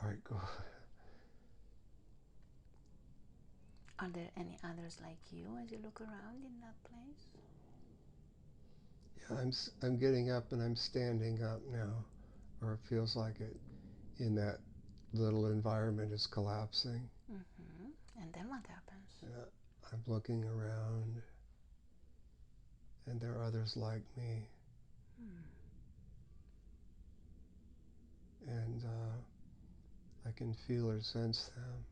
All right, go. Are there any others like you as you look around in that place? Yeah, I'm getting up and I'm standing up now, or it feels like it. In that little environment is collapsing. And then what happens? I'm looking around, and there are others like me. And I can feel or sense them.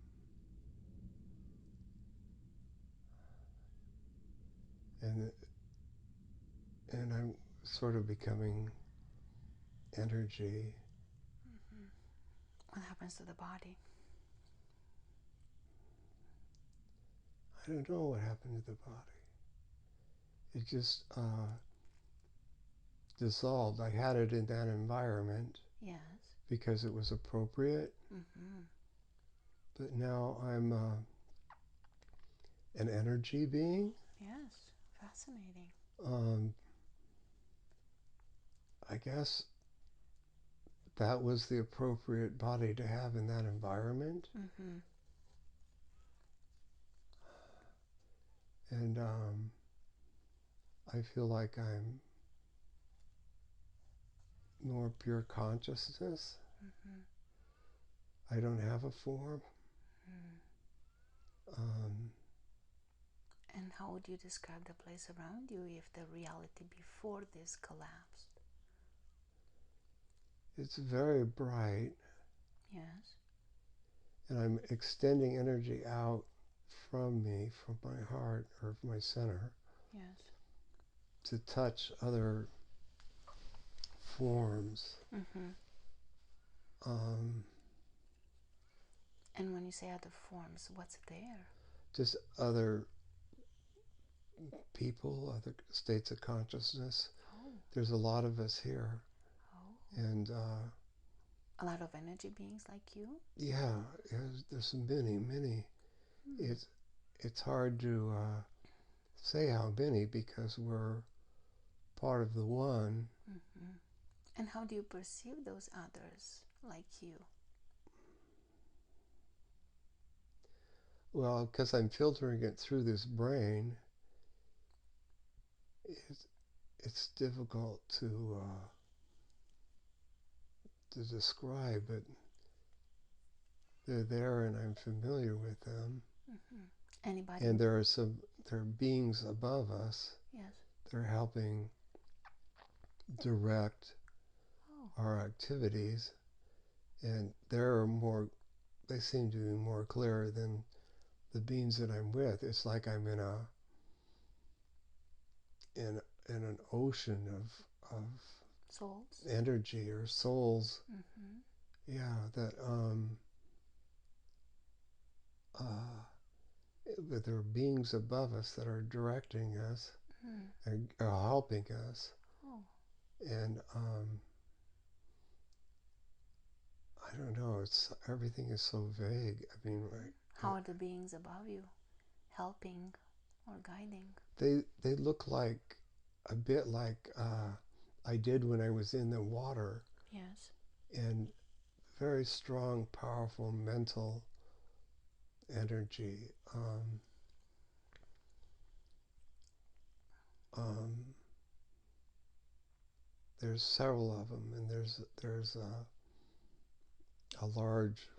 And I'm sort of becoming energy. What happens to the body? I don't know what happened to the body. It just dissolved. I had it in that environment. Yes. Because it was appropriate. But now I'm an energy being. Yes, fascinating. I guess that was the appropriate body to have in that environment. And I feel like I'm more pure consciousness. I don't have a form. And how would you describe the place around you if the reality before this collapsed? It's very bright. Yes. And I'm extending energy out from me, from my heart or from my center. Yes. To touch other forms. And when you say other forms, what's there? Just other people, other states of consciousness. Oh. There's a lot of us here. Oh. And a lot of energy beings like you? Yeah, there's many. It's hard to say how many because we're part of the one. And how do you perceive those others like you? Well, because I'm filtering it through this brain, it's difficult to describe, but they're there and I'm familiar with them. Anybody? And there are beings above us. Yes. They're helping direct our activities, and they seem to be more clear than the beings that I'm with. It's like I'm in an ocean of souls, energy or souls. Yeah, that but there are beings above us that are directing us and are helping us. And I don't know. Everything is so vague. I mean, how are the beings above you helping or guiding? They look like a bit like I did when I was in the water. Yes. And very strong, powerful mental energy. There's several of them, and there's a large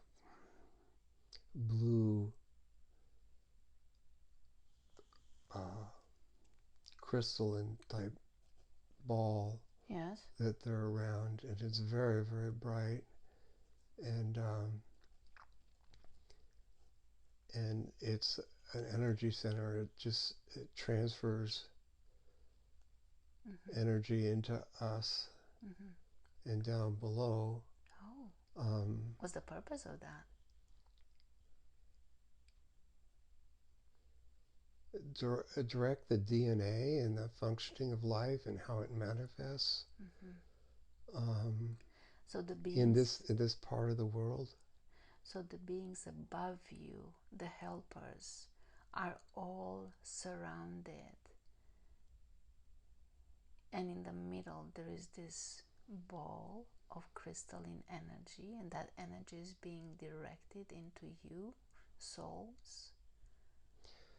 blue crystalline type ball. Yes. That they're around, and it's very, very bright, and it's an energy center. It transfers energy into us and down below. Oh. What's the purpose of that? Direct the DNA and the functioning of life and how it manifests. So the beings in this part of the world. So the beings above you, the helpers, are all surrounded. And in the middle there is this ball of crystalline energy, and that energy is being directed into you, souls,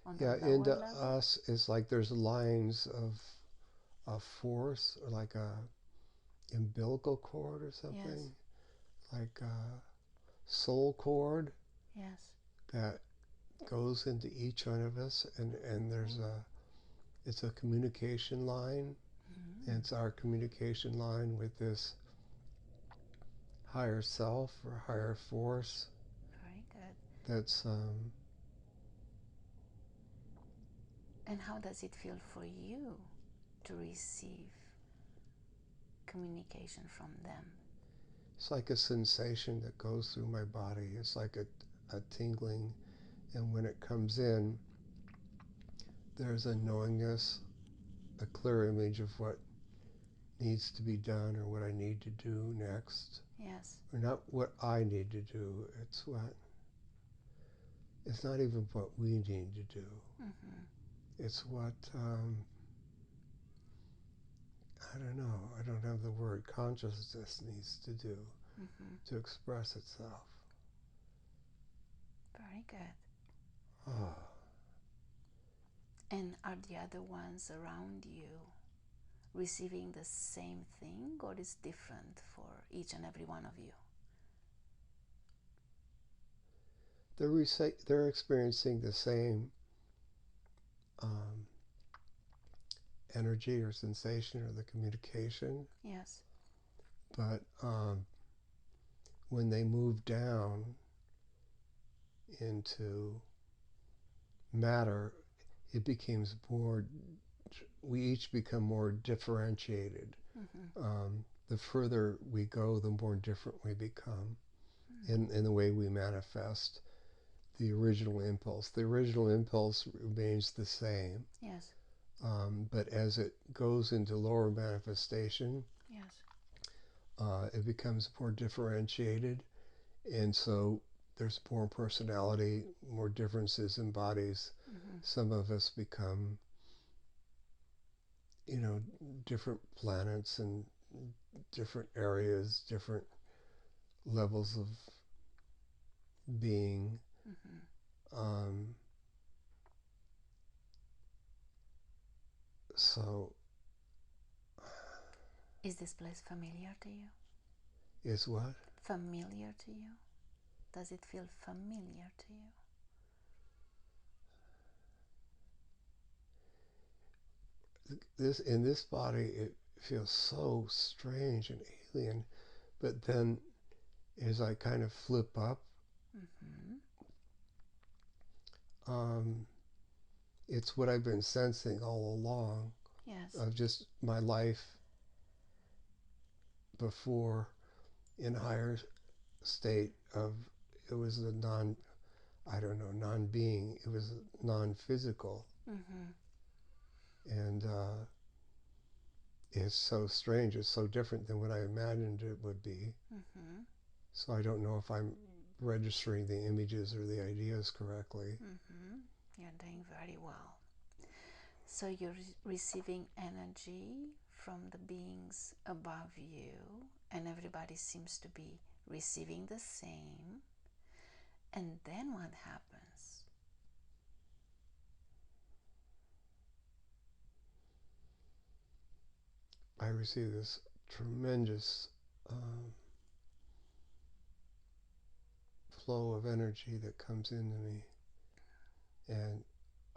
on the lower into level? us, it's like there's lines of force, or like a umbilical cord or something, Yes. like a soul cord Yes. that goes into each one of us, and it's a communication line, and it's our communication line with this higher self or higher force. Very good. That's And how does it feel for you to receive communication from them? it's like a sensation that goes through my body. It's like a tingling, and when it comes in, there's a knowingness, a clear image of what needs to be done or what I need to do next. Yes. Or not what I need to do, it's not even what we need to do. It's what, I don't know, I don't have the word, consciousness needs to do to express itself. Very good. Ah. And are the other ones around you receiving the same thing, or is different for each and every one of you? They're experiencing the same energy or sensation or the communication. Yes. But when they move down into matter, it becomes more, we each become more differentiated. The further we go, the more different we become in the way we manifest the original impulse. The original impulse remains the same. Yes. But as it goes into lower manifestation, yes, it becomes more differentiated. And so there's more personality, more differences in bodies. Some of us become, different planets and different areas, different levels of being. So Is this place familiar to you? is what? Familiar to you? Does it feel familiar to you? In this body, it feels so strange and alien. But then, as I kind of flip up, it's what I've been sensing all along. Yes. Of just my life before, in higher state of, it was a non-being. It was non-physical. And it's so strange. It's so different than what I imagined it would be. So I don't know if I'm registering the images or the ideas correctly. You're doing very well. So you're receiving energy from the beings above you, and everybody seems to be receiving the same. And then what happens? I receive this tremendous flow of energy that comes into me, and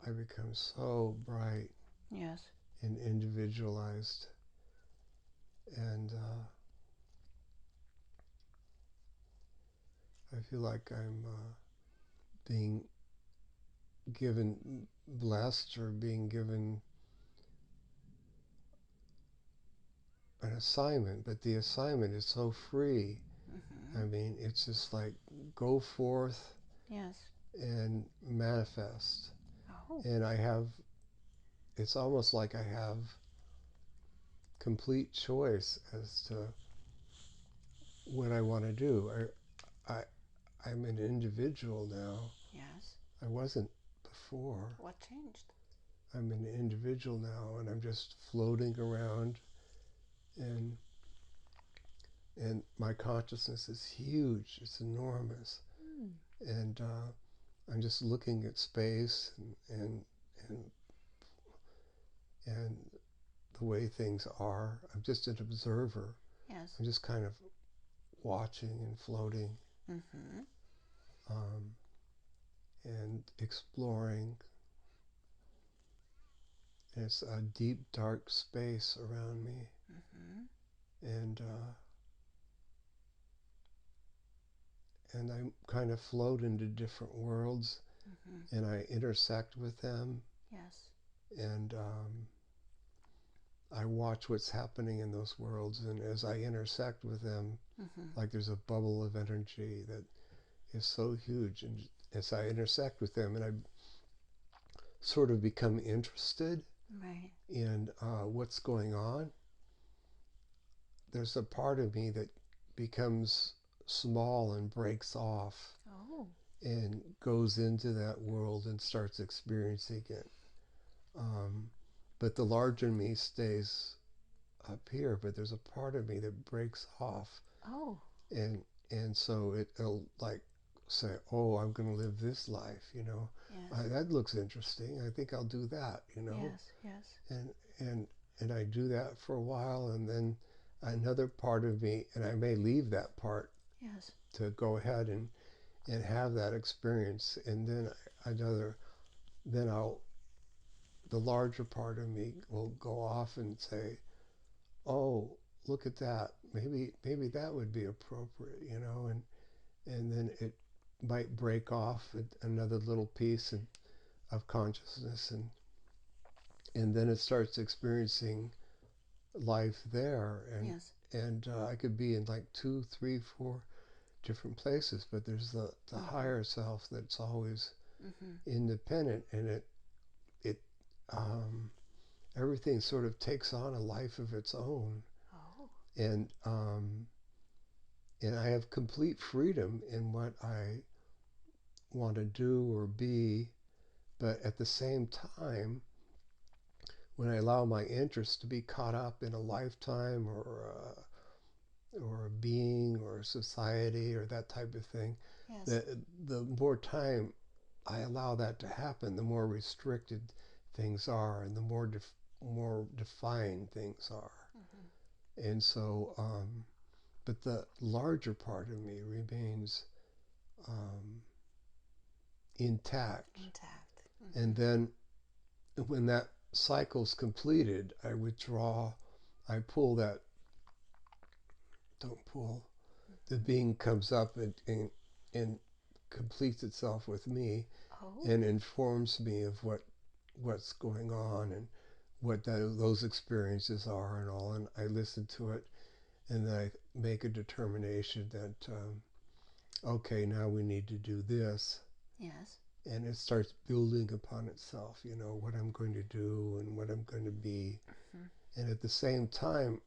I become so bright. Yes. And individualized, and I feel like I'm being blessed, or being given an assignment, but the assignment is so free. I mean, it's just like, go forth. Yes. And manifest. Oh. And it's almost like I have complete choice as to what I want to do. I'm an individual now. Yes. I wasn't before. What changed? I'm an individual now, and I'm just floating around, and And my consciousness is huge. It's enormous. And I'm just looking at space and and the way things are. I'm just an observer. Yes. I'm just kind of watching and floating and exploring. And it's a deep, dark space around me. And I kind of float into different worlds, and I intersect with them. Yes. And I watch what's happening in those worlds, and as I intersect with them, like there's a bubble of energy that is so huge, and as I intersect with them, and I sort of become interested in what's going on, there's a part of me that becomes small and breaks off and goes into that world and starts experiencing it. But the larger me stays up here, but there's a part of me that breaks off. And and so it'll like say, oh, I'm going to live this life, you know. That looks interesting. I think I'll do that, you know. And I do that for a while, and then another part of me, and I may leave that part to go ahead and have that experience, and then the larger part of me will go off and say, oh, look at that, maybe that would be appropriate, you know, and then it might break off another little piece of consciousness, and then it starts experiencing life there, and I could be in like 2, 3, 4 different places, but there's the higher self that's always independent, and it everything sort of takes on a life of its own, and I have complete freedom in what I want to do or be, but at the same time, when I allow my interest to be caught up in a lifetime or a being or a society or that type of thing, the more time I allow that to happen, the more restricted things are, and the more defined things are. And so, but the larger part of me remains intact. And then when that cycle's completed, I withdraw, I pull that, don't pull, the being comes up and completes itself with me and informs me of what's going on and what those experiences are and all, and I listen to it, and then I make a determination that okay, now we need to do this. And it starts building upon itself, you know, what I'm going to do and what I'm going to be. And at the same time,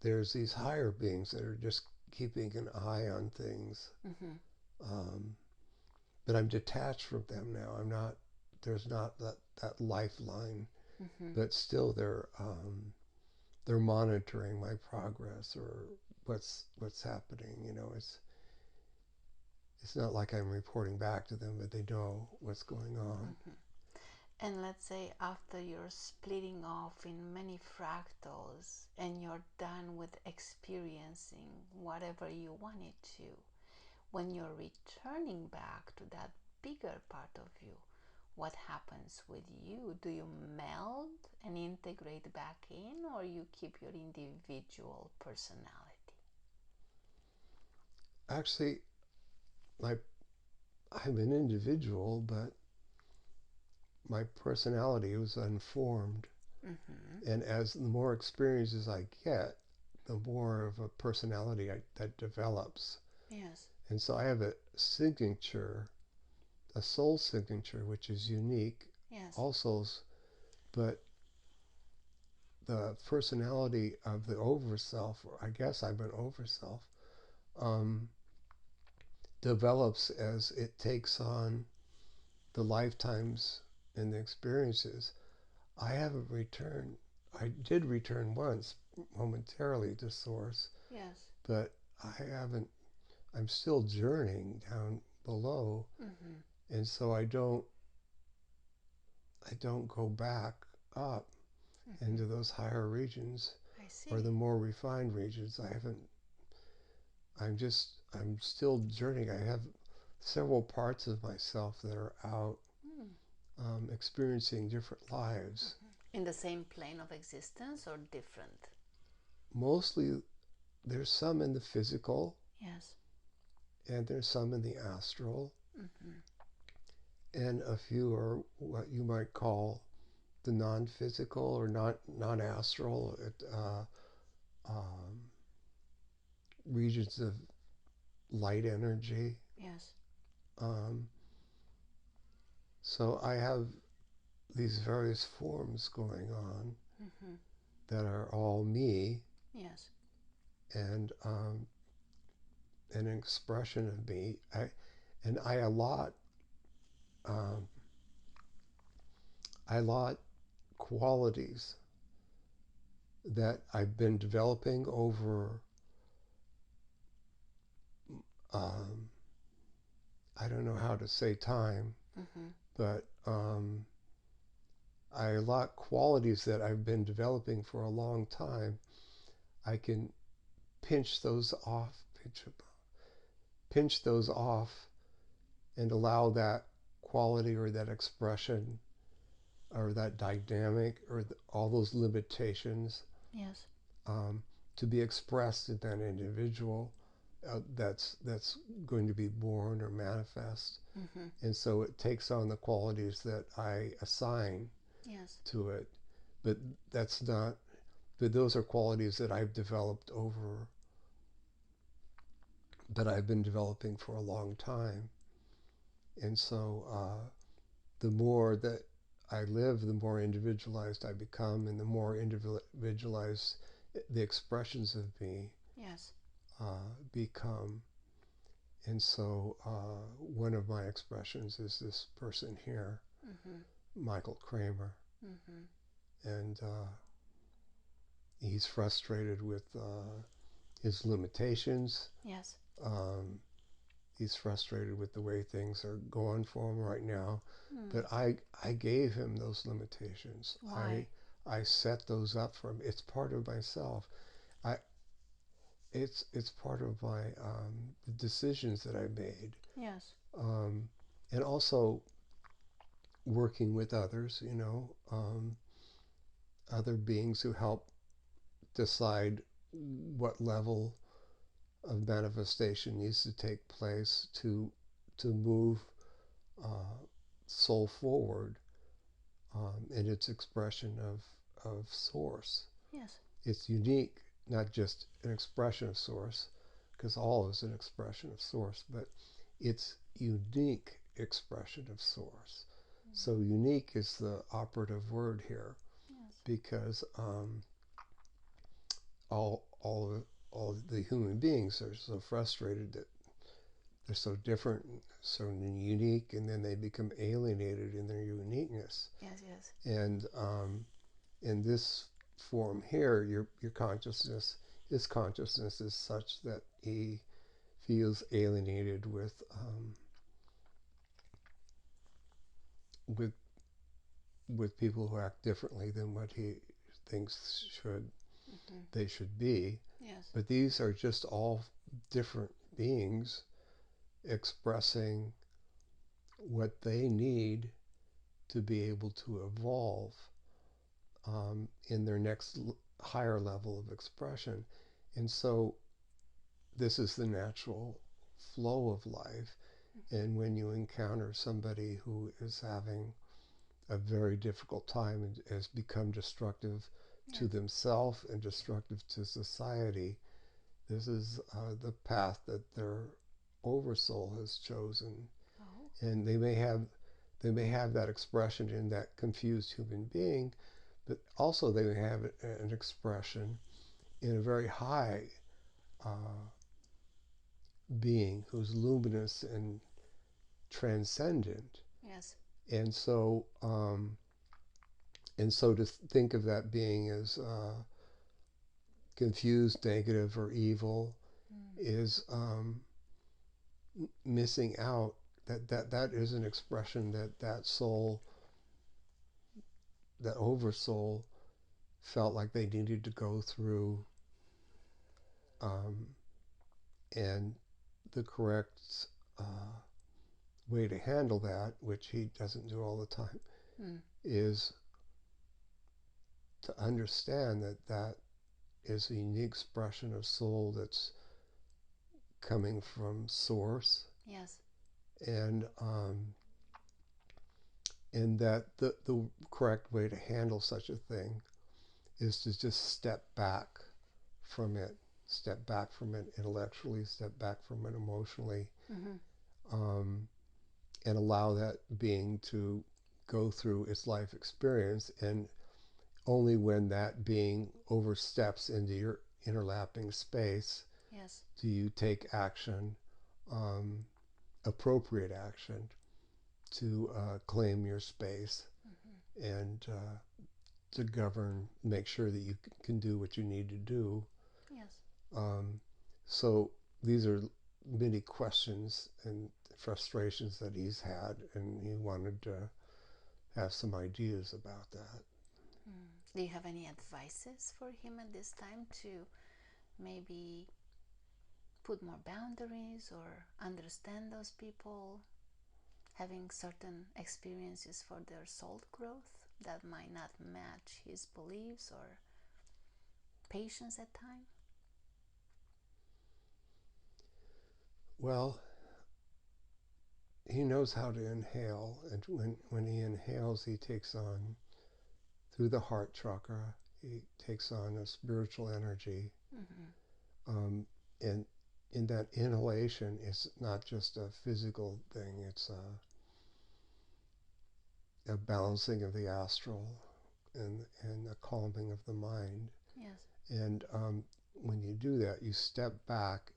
there's these higher beings that are just keeping an eye on things. But I'm detached from them now. There's not that lifeline, but still they're monitoring my progress or what's happening. You know, it's not like I'm reporting back to them, but they know what's going on. And let's say after you're splitting off in many fractals and you're done with experiencing whatever you wanted to, when you're returning back to that bigger part of you, what happens with you? Do you meld and integrate back in, or you keep your individual personality? Actually, I'm an individual, but my personality was unformed. And as the more experiences I get, the more of a personality that develops. And so I have a signature, a soul signature, which is unique. All souls, but the personality of the overself, or I guess I'm an overself, develops as it takes on the lifetimes and the experiences. I haven't returned I did return once momentarily to source, Yes. but I haven't. I'm still journeying down below, and so I don't go back up into those higher regions I see. or the more refined regions. I haven't. I'm still journeying. I have several parts of myself that are out experiencing different lives. In the same plane of existence or different? Mostly, there's some in the physical, Yes. and there's some in the astral, and a few are what you might call the non-physical or non-astral regions of light energy. Yes. Um, so I have these various forms going on that are all me. Yes. And an expression of me. I um, allot qualities that I've been developing over. Um, I don't know how to say time, but I allot qualities that I've been developing for a long time. I can pinch those off, pinch those off, and allow that quality or that expression or that dynamic or all those limitations Yes. to be expressed in that individual that's going to be born or manifest. And so it takes on the qualities that I assign Yes. to it. But that's not, but those are qualities that I've developed over, that I've been developing for a long time. And so the more that I live, the more individualized I become, and the more individualized the expressions of me Yes. become. And so one of my expressions is this person here, Michael Kramer. And he's frustrated with his limitations. Yes. He's frustrated with the way things are going for him right now. But I gave him those limitations. Why? I set those up for him. It's part of myself. I it's part of my the decisions that I made. Yes. And also working with others, other beings who help decide what level of manifestation needs to take place to move soul forward in its expression of source. Yes. It's unique, not just an expression of source, because all is an expression of source, but it's unique expression of source. So unique is the operative word here, because all the human beings are so frustrated that they're so different, so unique, and then they become alienated in their uniqueness. Yes. Yes. And in this form here, your consciousness, his consciousness is such that he feels alienated with with people who act differently than what he thinks they should be. Yes. But these are just all different beings expressing what they need to be able to evolve in their next higher level of expression. And so this is the natural flow of life. And when you encounter somebody who is having a very difficult time and has become destructive to themselves and destructive to society, this is the path that their oversoul has chosen. And they may have that expression in that confused human being, but also they may have an expression in a very high being who's luminous and transcendent. Yes. And so And so to think of that being as confused, negative, or evil is missing out. That is an expression that soul, that oversoul, felt like they needed to go through, and the correct way to handle that, which he doesn't do all the time, is to understand that is a unique expression of soul that's coming from source. Yes. And that the correct way to handle such a thing is to just step back from it intellectually, step back from it emotionally, and allow that being to go through its life experience. And only when that being oversteps into your interlapping space, yes, do you take action, appropriate action, to claim your space, and to govern, make sure that you can do what you need to do. yes. So these are many questions and frustrations that he's had, and he wanted to have some ideas about that. Do you have any advices for him at this time to maybe put more boundaries or understand those people having certain experiences for their soul growth that might not match his beliefs or patience at time? Well, he knows how to inhale, and when he inhales, he takes on, through the heart chakra, he takes on a spiritual energy. And in that inhalation, it's not just a physical thing, it's a balancing of the astral, and a calming of the mind. Yes. And when you do that, you step back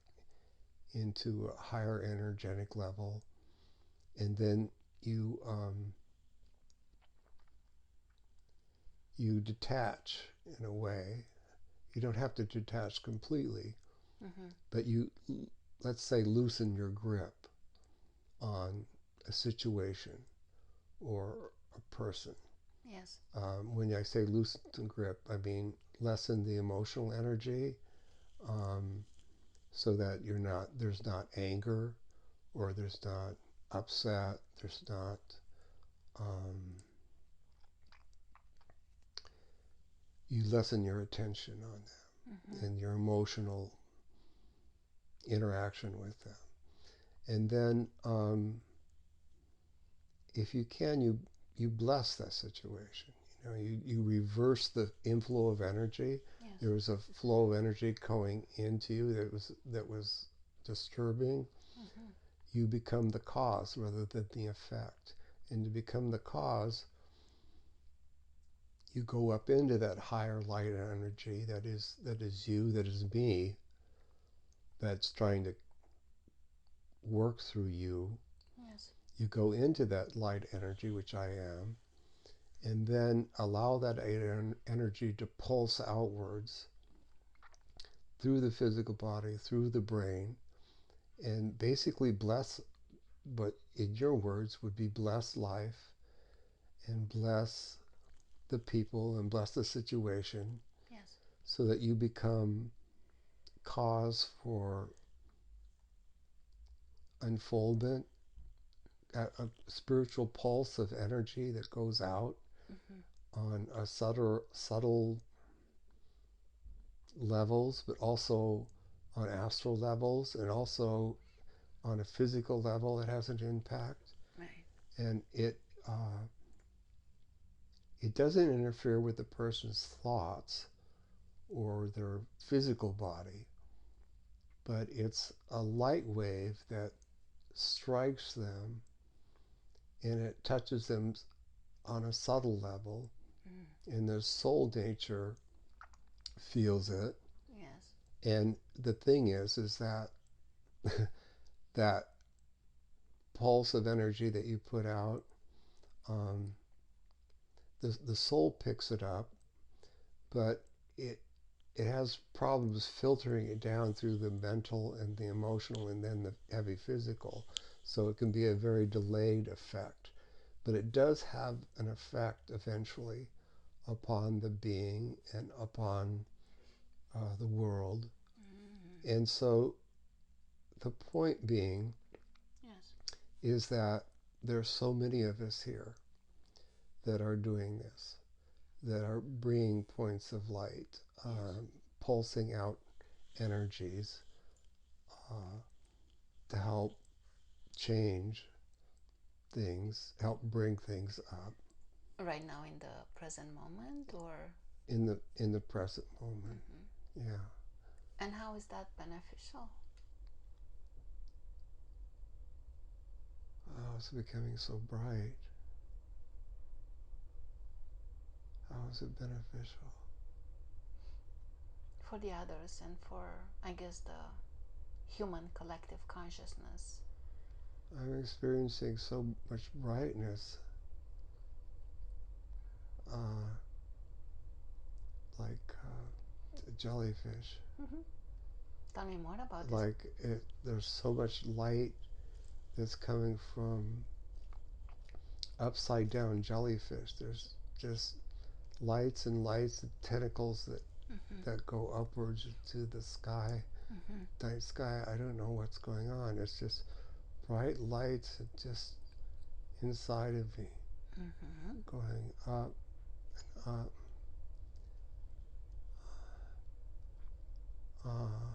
into a higher energetic level, and then you you detach in a way. You don't have to detach completely, but you, let's say, loosen your grip on a situation or a person. Yes. When I say loosen the grip, I mean lessen the emotional energy, so that there's not anger, or there's not upset, there's not you lessen your attention on them, and your emotional interaction with them. And then if you can, you bless that situation. You reverse the inflow of energy. Yes. There was a flow of energy going into you that was disturbing. You become the cause rather than the effect. And to become the cause, you go up into that higher light energy that is you, that is me, that's trying to work through you. Yes. You go into that light energy, which I am, and then allow that energy to pulse outwards through the physical body, through the brain, and basically bless, what in your words would be bless life, and bless the people, and bless the situation. Yes. So that you become cause for unfoldment, a spiritual pulse of energy that goes out on a subtle levels, but also on astral levels, and also on a physical level. It has an impact. Right. And it doesn't interfere with the person's thoughts or their physical body, but it's a light wave that strikes them, and it touches them on a subtle level, and their soul nature feels it. Yes. And the thing is that that pulse of energy that you put out, the soul picks it up, but it has problems filtering it down through the mental and the emotional and then the heavy physical. So it can be a very delayed effect. But it does have an effect eventually upon the being and upon the world. Mm-hmm. And so the point being Yes. is that there's so many of us here that are doing this, that are bringing points of light, Yes. pulsing out energies to help change things, help bring things up Right now in the present moment, or in the present moment. mm-hmm. Yeah. And how is that beneficial? Oh, it's becoming so bright. How is it beneficial? For the others and for, I guess, the human collective consciousness. I'm experiencing so much brightness, uh, like jellyfish. Mm-hmm. Tell me more about this. Like there's so much light that's coming from upside down jellyfish. There's just lights and lights and tentacles Mm-hmm. that go upwards to the sky, Mm-hmm. night sky. I don't know what's going on. It's just bright lights just inside of me, Mm-hmm. going up and up. Uh,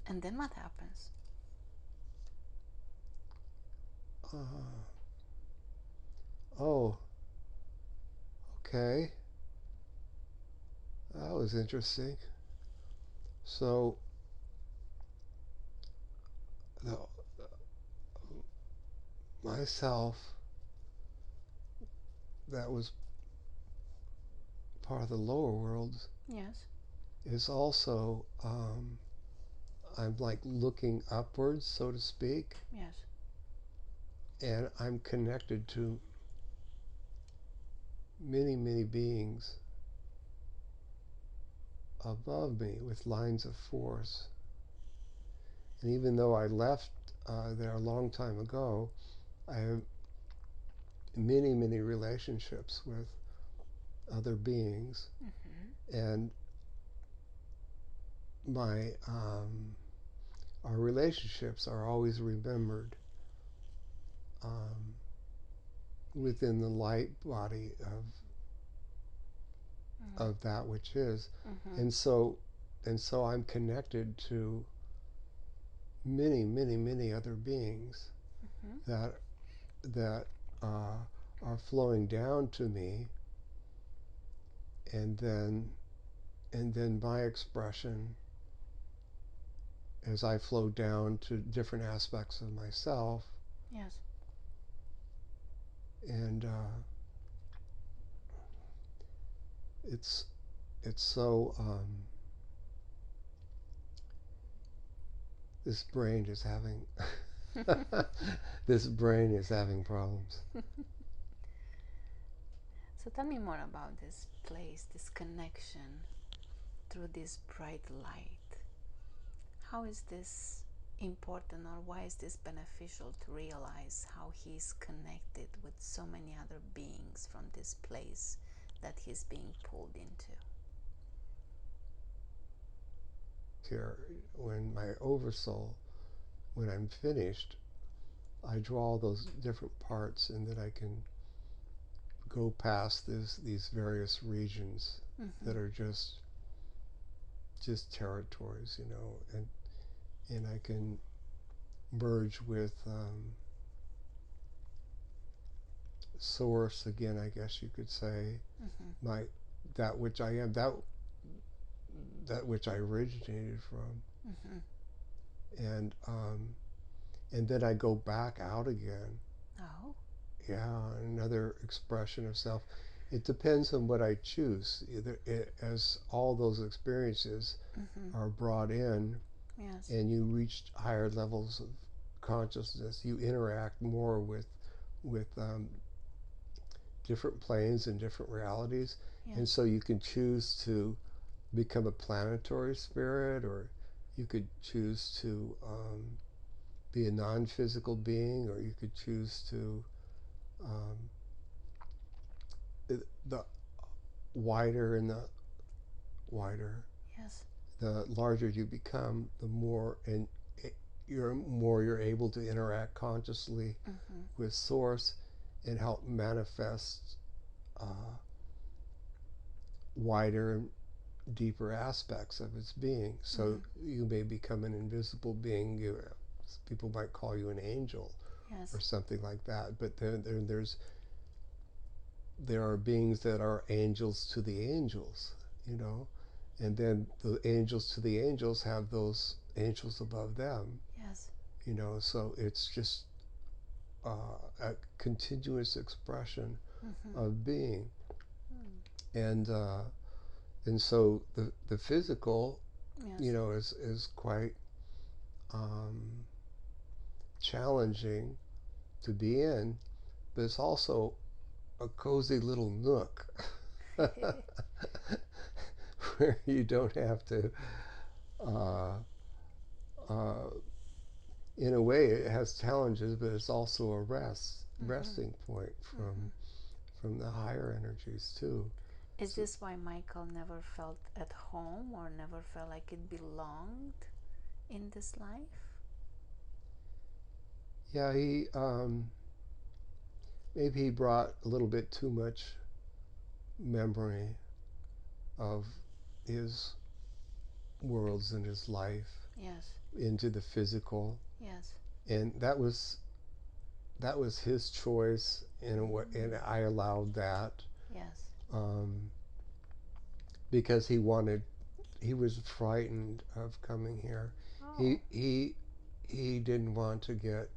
And then what happens? uh, oh, okay. That was interesting. So, the, myself, that was part of the lower world, Yes. is also, I'm like looking upwards, so to speak, Yes. and I'm connected to many, many beings above me with lines of force. And even though I left there a long time ago, I have many, many relationships with other beings, Mm-hmm. and our relationships are always remembered um, within the light body Mm-hmm. of that which is, Mm-hmm. and so I'm connected to many, many, many other beings Mm-hmm. that that are flowing down to me, and then my expression as I flow down to different aspects of myself, Yes. and it's so this brain is having this brain is having problems. So tell me more about this place, this connection through this bright light. How is this important, or why is this beneficial to realize how he's connected with so many other beings from this place that he's being pulled into? Here, when my oversoul, when I'm finished, I draw those different parts, and then I can go past these various regions Mm-hmm. that are just territories, and I can merge with source again, I guess you could say, Mm-hmm. my that which I am, that which I originated from, Mm-hmm. and then I go back out again. Oh. Yeah, another expression of self. It depends on what I choose. As all those experiences Mm-hmm. are brought in, Yes. and you reach higher levels of consciousness, you interact more with different planes and different realities. Yes. And so you can choose to become a planetary spirit, or you could choose to be a non-physical being, or you could choose to um, the wider and the wider, Yes. the larger you become, the more and you're able to interact consciously with Source and help manifest uh, wider and deeper aspects of its being. So you may become an invisible being. People might call you an angel, Yes. or something like that. But there are beings that are angels to the angels, you know, and then the angels to the angels have those angels above them. Yes. You know, so it's just a continuous expression of being. And so the physical, Yes. is quite um, challenging to be in, but it's also a cozy little nook where you don't have to. Uh, uh, in a way, it has challenges, but it's also a resting point from the higher energies too. Is So, this why Michael never felt at home or never felt like it belonged in this life? yeah, he maybe he brought a little bit too much memory of his worlds and his life Yes. into the physical, Yes. and that was his choice in a way, and I allowed that Yes. um, because he was frightened of coming here. Oh. He didn't want to get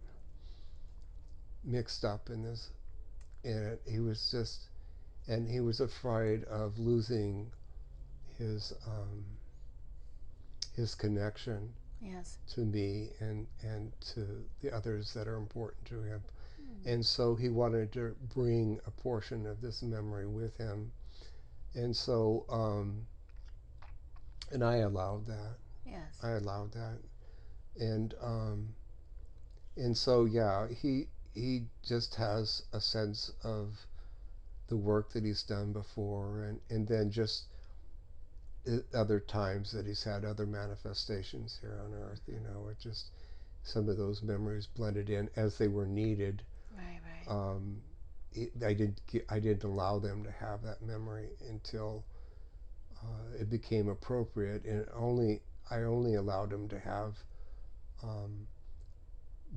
mixed up in it. He was just, and he was afraid of losing his his connection Yes. to me and to the others that are important to him. And so he wanted to bring a portion of this memory with him. And so, and I allowed that. Yes. I allowed that. And so, yeah, he just has a sense of the work that he's done before, and then just other times that he's had other manifestations here on Earth. It just some of those memories blended in as they were needed. Right. Right. Um, I didn't allow them to have that memory until it became appropriate, and I only allowed him to have um,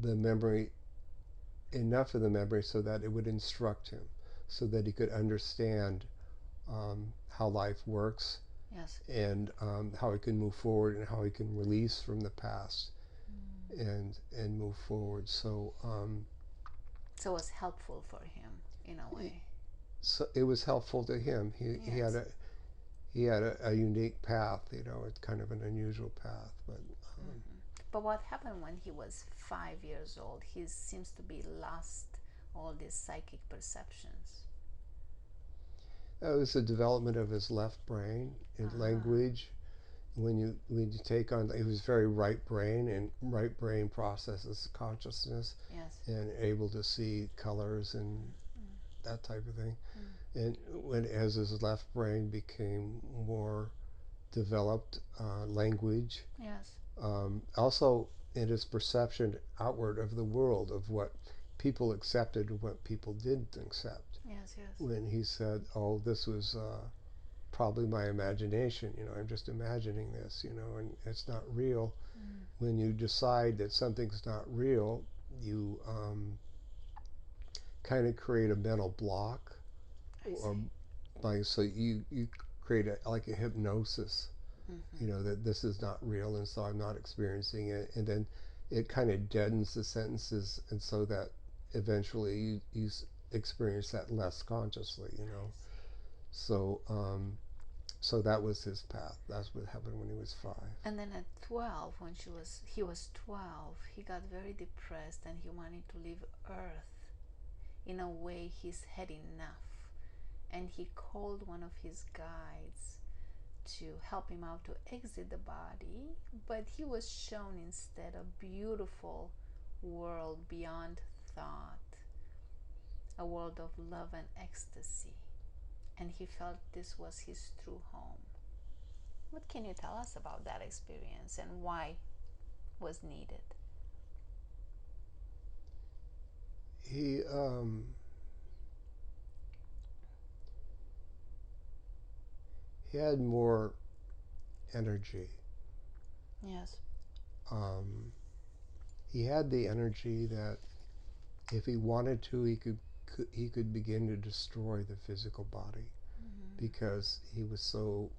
the memory, enough of the memory so that it would instruct him, so that he could understand how life works, Yes. and how he can move forward, and how he can release from the past and move forward. So it was helpful for him in a way. So it was helpful to him. Yes. He had a unique path. It's kind of an unusual path, but But what happened when he was 5 years old? He seems to be lost all these psychic perceptions. it was the development of his left brain in language. When you take on, he was very right brain, and right brain processes consciousness Yes. and able to see colors and that type of thing. And as his left brain became more developed, language, Yes. also in his perception outward of the world, of what people accepted and what people didn't accept. Yes. Yes. When he said, "Oh, this was probably my imagination. I'm just imagining this. And it's not real." When you decide that something's not real, you kind of create a mental block, I or see. so you create like a hypnosis, that this is not real, and so I'm not experiencing it, and then it kind of deadens the sentences, and so that eventually you experience that less consciously. So so that was his path. That's what happened when he was 5. And then at 12, when he was 12, he got very depressed and he wanted to leave Earth. In a way, he's had enough. and he called one of his guides to help him out to exit the body, but he was shown instead a beautiful world beyond thought, a world of love and ecstasy, and he felt this was his true home. What can you tell us about that experience and why was needed? He had more energy. Yes. He had the energy that if he wanted to, he could begin to destroy the physical body, because he was so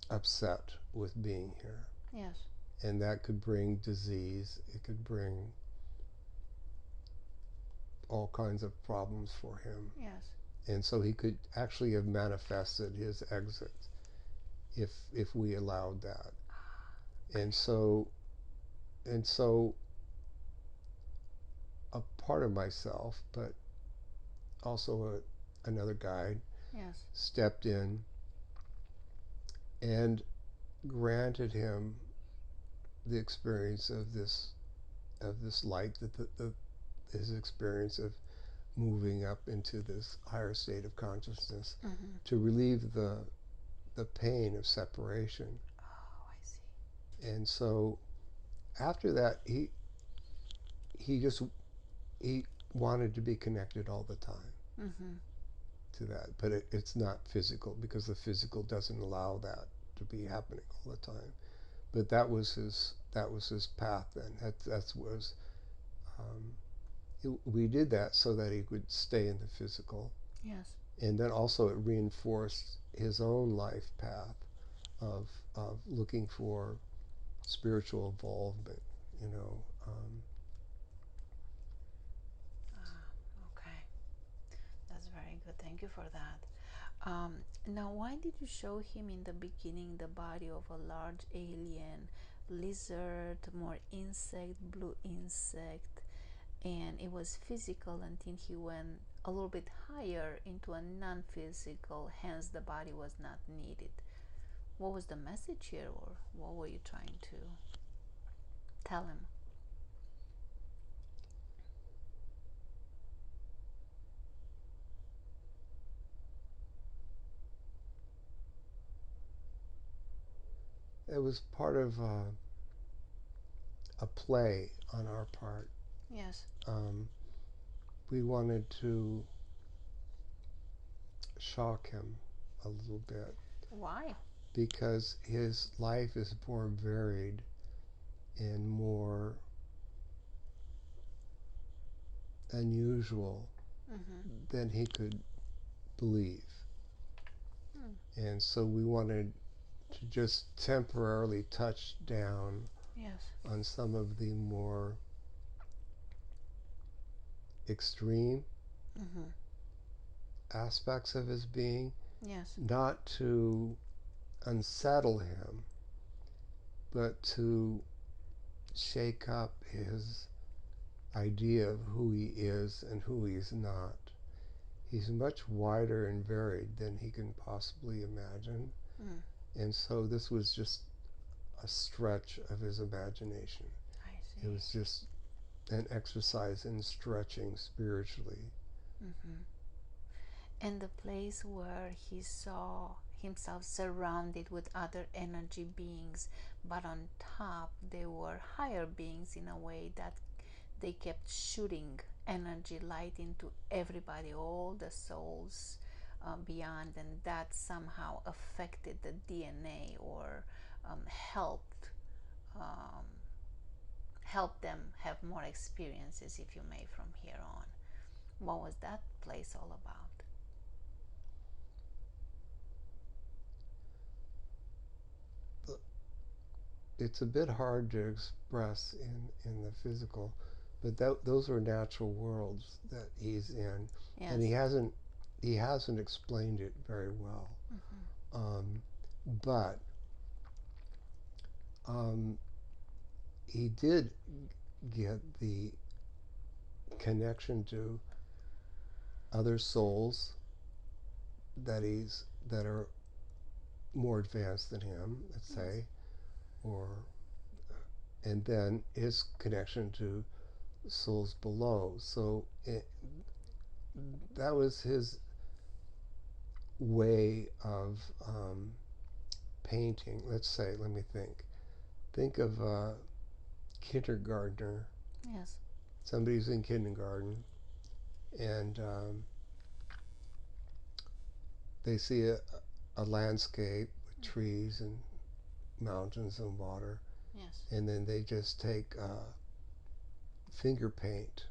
upset with being here. Yes. And that could bring disease. It could bring all kinds of problems for him. Yes. And so he could actually have manifested his exit if we allowed that. And so a part of myself, but also another guide, Yes. stepped in and granted him the experience of this light, his experience of moving up into this higher state of consciousness, to relieve the pain of separation. Oh, I see. And so after that, he wanted to be connected all the time to that, but it's not physical, because the physical doesn't allow that to be happening all the time. But that was his path then. That was we did that so that he could stay in the physical. Yes. And then also it reinforced his own life path of looking for spiritual involvement, you know. Okay, that's very good. Thank you for that. Now, why did you show him in the beginning the body of a large alien, lizard, more insect, blue insect, and it was physical until he went a little bit higher into a non-physical, hence the body was not needed? What was the message here, or what were you trying to tell him? It was part of a play on our part. Yes. We wanted to shock him a little bit, Why? because his life is more varied and more unusual than he could believe. And so we wanted to just temporarily touch down Yes. on some of the more extreme aspects of his being, Yes. not to unsettle him, but to shake up his idea of who he is and who he's not. He's much wider and varied than he can possibly imagine. And so this was just a stretch of his imagination. I see. It was just an exercise in stretching spiritually. And the place where he saw himself surrounded with other energy beings, but on top they were higher beings in a way that they kept shooting energy light into everybody, all the souls beyond, and that somehow affected the DNA, or helped them have more experiences, if you may, from here on. What was that place all about? It's a bit hard to express in the physical, but those are natural worlds that he's in. Yes. And he hasn't explained it very well. But he did get the connection to other souls that are more advanced than him, let's say, or and then his connection to souls below. So that was his way of painting. Let's say, let me think. Think of a kindergartner. Yes. Somebody's in kindergarten, and they see a landscape with trees and mountains and water, Yes. and then they just take finger paint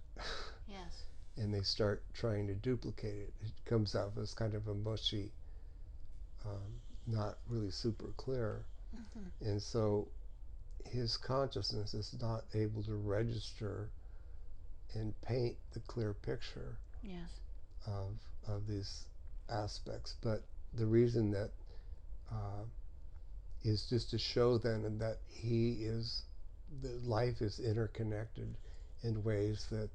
Yes. and they start trying to duplicate it. It comes out as kind of a mushy, not really super clear. And so his consciousness is not able to register and paint the clear picture Yes. of these aspects. But the reason that is just to show then that life is interconnected in ways that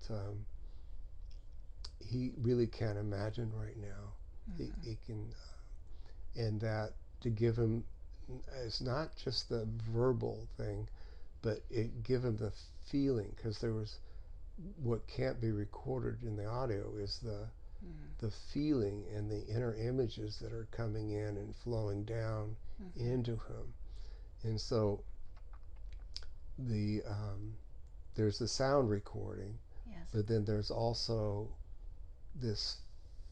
he really can't imagine right now. He can, and that to give him, it's not just the verbal thing, but it give him the feeling, because there was what can't be recorded in the audio is the feeling and the inner images that are coming in and flowing down into him. And so there's the sound recording, Yes. but then there's also this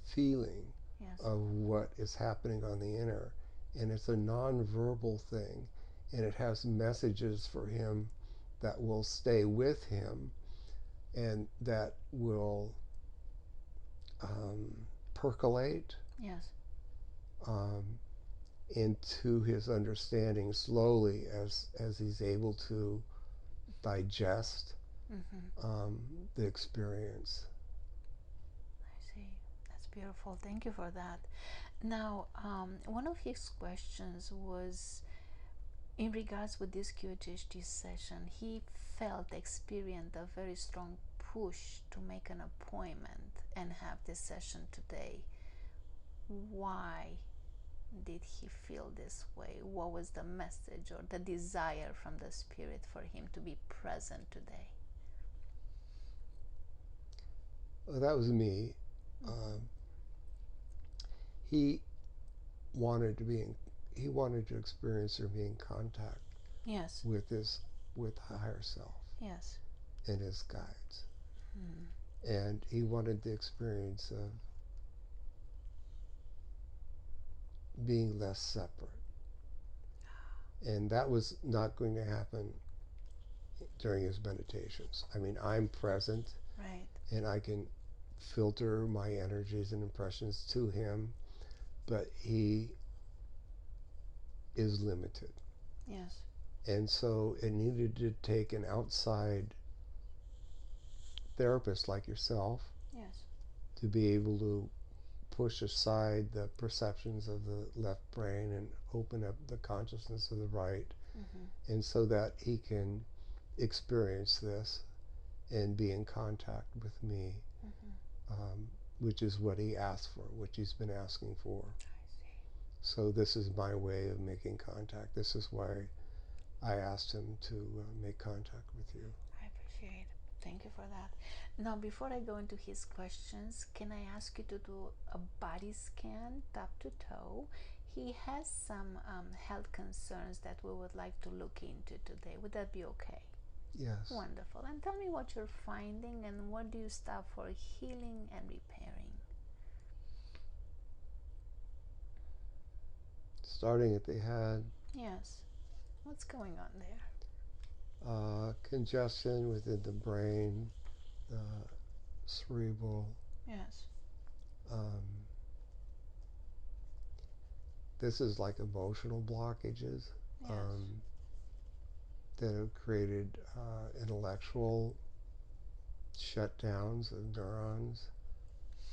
feeling of what is happening on the inner, and it's a non-verbal thing, and it has messages for him that will stay with him and that will percolate Yes. um, into his understanding slowly as he's able to digest the experience. I see. That's beautiful. Thank you for that. Now, one of his questions was in regards with this QHHT session. He experienced a very strong push to make an appointment and have this session today. Why did he feel this way? What was the message or the desire from the Spirit for him to be present today? Well, that was me. He wanted to be in, he wanted to experience or be in contact Yes. with higher self. Yes. And his guides. And he wanted the experience of being less separate. And that was not going to happen during his meditations. I mean, I'm present, right, and I can filter my energies and impressions to him, but he is limited. Yes. And so it needed to take an outside therapist like yourself, yes, to be able to push aside the perceptions of the left brain and open up the consciousness of the right, and so that he can experience this and be in contact with me, which is what he asked for, which he's been asking for. So this is my way of making contact. This is why I asked him to make contact with you. I appreciate it. Thank you for that. Now, before I go into his questions, can I ask you to do a body scan, top to toe? He has some health concerns that we would like to look into today. Would that be okay? Yes. Wonderful. And tell me what you're finding and what do you stop for healing and repairing? Starting at the head. Yes. What's going on there? Congestion within the brain, cerebral. Yes. This is like emotional blockages that have created intellectual shutdowns of neurons.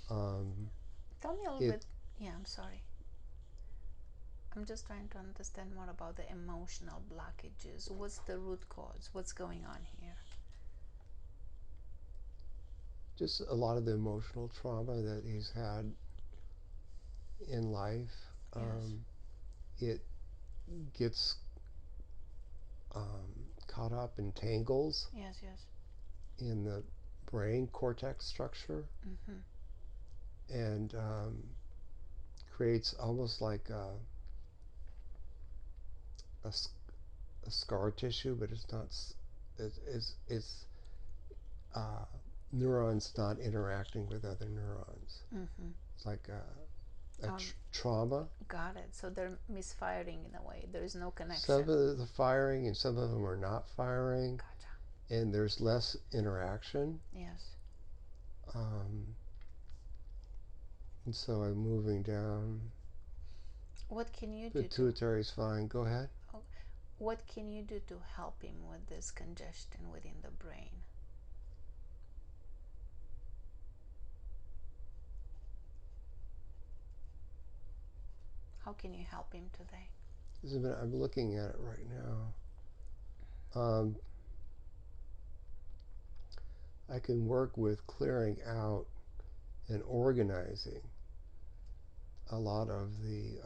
Tell me a little bit. Yeah, I'm sorry. I'm just trying to understand more about the emotional blockages. What's the root cause? What's going on here? just a lot of the emotional trauma that he's had in life. Yes. It gets caught up in tangles Yes, yes. in the brain cortex structure and creates almost like a scar tissue, but it's not. It's uh, neurons not interacting with other neurons. It's like a trauma. Got it. So they're misfiring in a way. There is no connection. Some of the firing and some of them are not firing. Gotcha. And there's less interaction. Yes. And so I'm moving down. What can you do? Pituitary is fine. Go ahead. What can you do to help him with this congestion within the brain? How can you help him today? I'm looking at it right now. I can work with clearing out and organizing a lot of the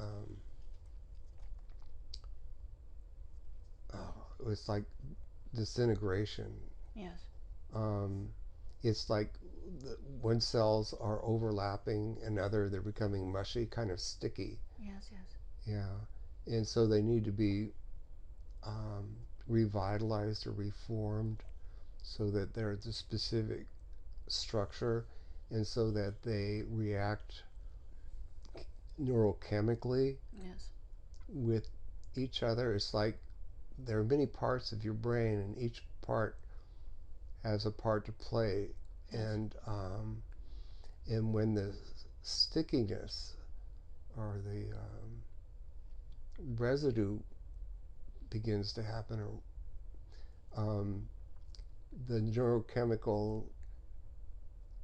it's like disintegration. Yes. It's like one cells are overlapping another, they're becoming mushy, kind of sticky. Yes, yes. Yeah. And so they need to be revitalized or reformed so that there's a specific structure and so that they react neurochemically Yes. with each other. It's like there are many parts of your brain and each part has a part to play. Yes. And when the stickiness or the residue begins to happen, or the neurochemical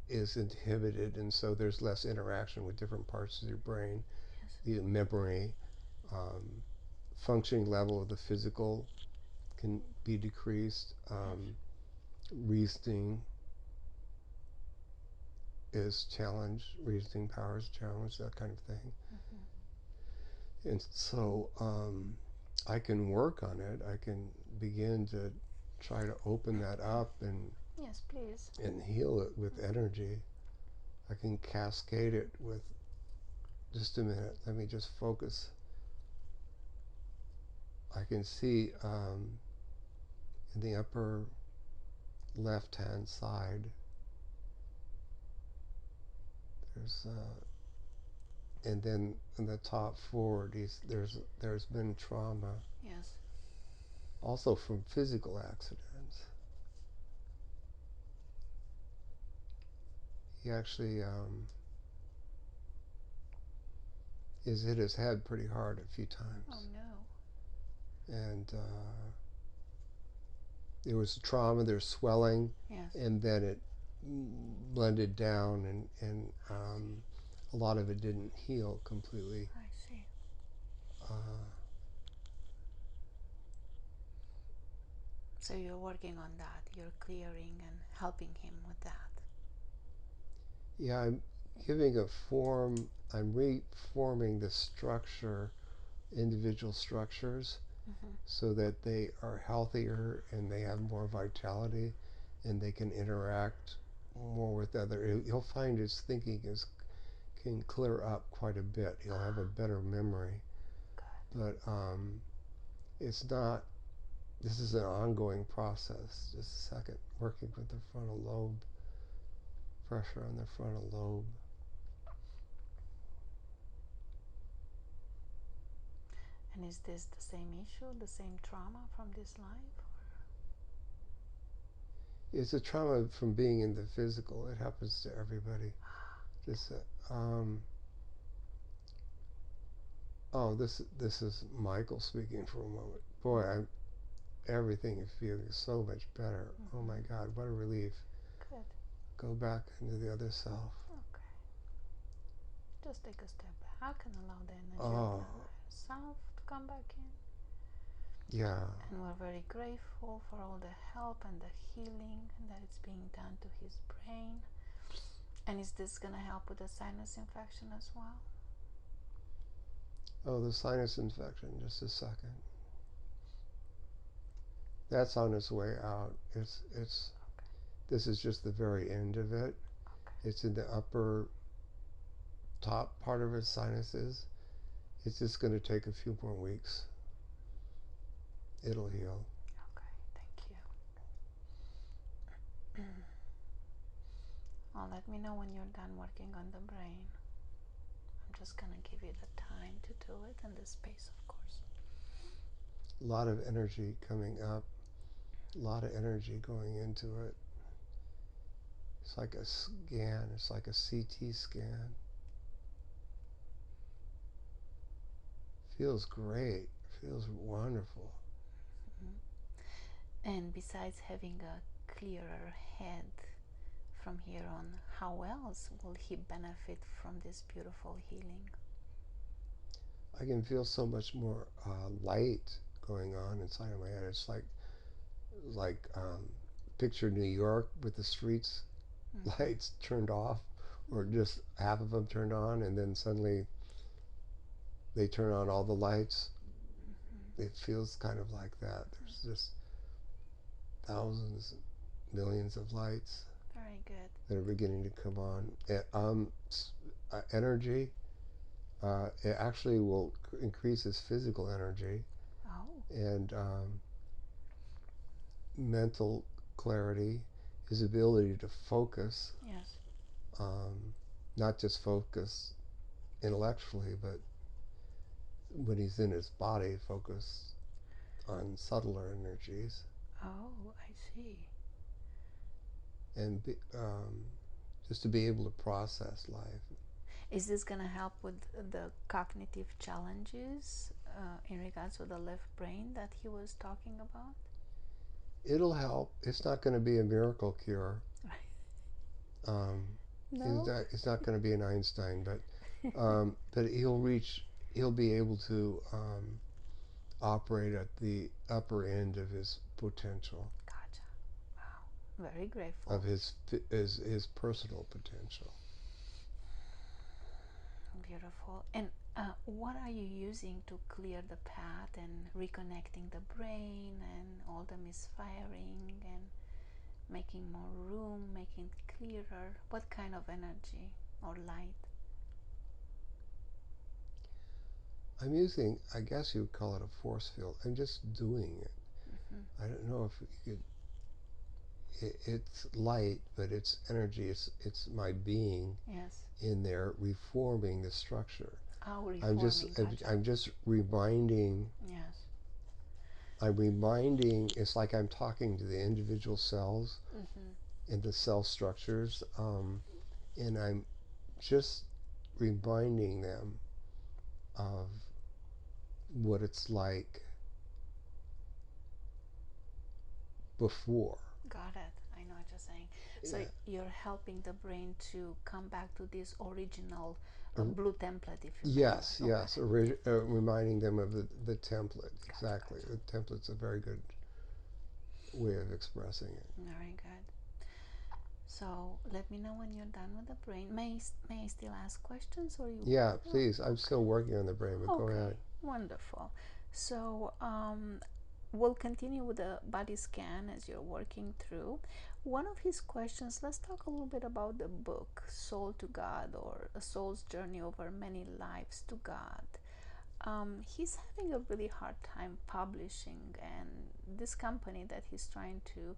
is inhibited, and so there's less interaction with different parts of your brain. Yes. The memory, functioning level of the physical can be decreased. Reasoning is challenged. Reasoning power is challenged. That kind of thing. And so I can work on it. I can begin to try to open that up and yes, please, and heal it with energy. I can cascade it with. Just a minute. Let me just focus. I can see in the upper left-hand side. There's and then in the top forward, there's been trauma. Yes. Also from physical accidents. He actually has hit his head pretty hard a few times. Oh no. And there was trauma, there's swelling, yes. And then it blended down, and a lot of it didn't heal completely. I see. So you're working on that. You're clearing and helping him with that. Yeah, I'm giving a form. I'm reforming the structure, individual structures, so that they are healthier and they have more vitality, and they can interact more with other. You'll find his thinking can clear up quite a bit. He'll have a better memory. Good. But it's not. This is an ongoing process. Just a second, working with the frontal lobe. Pressure on the frontal lobe. And is this the same issue, the same trauma from this life? It's a trauma from being in the physical. It happens to everybody. Just this is Michael speaking for a moment. Boy, everything is feeling so much better. Oh my God, what a relief. Good. Go back into the other self. Okay. Just take a step back and allow the energy of the higher self to come back in. Yeah. And we're very grateful for all the help and the healing that is being done to his brain. And is this going to help with the sinus infection as well? Oh, the sinus infection, just a second. That's on its way out. It's Okay. This is just the very end of it. Okay. It's in the upper top part of his sinuses. It's just going to take a few more weeks. It'll heal. Okay, thank you. Let me know when you're done working on the brain. I'm just going to give you the time to do it and the space, of course. A lot of energy coming up. A lot of energy going into it. It's like a scan. It's like a CT scan. Feels great. Feels wonderful. Mm-hmm. And besides having a clearer head from here on, how else will he benefit from this beautiful healing? I can feel so much more light going on inside of my head. It's like picture New York with the streets lights turned off, or just half of them turned on, and then suddenly they turn on all the lights. It feels kind of like that. There's just thousands, millions of lights. Very good. That are beginning to come on. Energy. It actually will increase his physical energy. Oh. And mental clarity, his ability to focus. Yes. Not just focus intellectually, but when he's in his body, focus on subtler energies. Oh, I see. And just to be able to process life. Is this going to help with the cognitive challenges in regards to the left brain that he was talking about? It'll help. It's not going to be a miracle cure. No. It's not going to be an Einstein, but he'll be able to operate at the upper end of his potential. Gotcha. Wow. Very grateful. Of his personal potential. Beautiful. And what are you using to clear the path and reconnecting the brain and all the misfiring and making more room, making it clearer? What kind of energy or light? I'm using, I guess you would call it a force field. I'm just doing it. I don't know if you could. It's light, but it's energy. It's my being. Yes. In there reforming the structure. Reforming. I'm just reminding. Yes. I'm reminding. It's like I'm talking to the individual cells and the cell structures, and I'm just reminding them of what it's like before. Got it. I know what you're saying. So yeah. You're helping the brain to come back to this original blue template, if you yes, may. Yes. Reminding them of the template. Exactly. Gotcha. The template's a very good way of expressing it. Very good. So let me know when you're done with the brain. May I still ask questions, or you? Yeah, please. I'm still working on the brain, but go ahead. Wonderful. So we'll continue with the body scan as you're working through. One of his questions, let's talk a little bit about the book, Soul to God, or A Soul's Journey Over Many Lives to God. He's having a really hard time publishing, and this company that he's trying to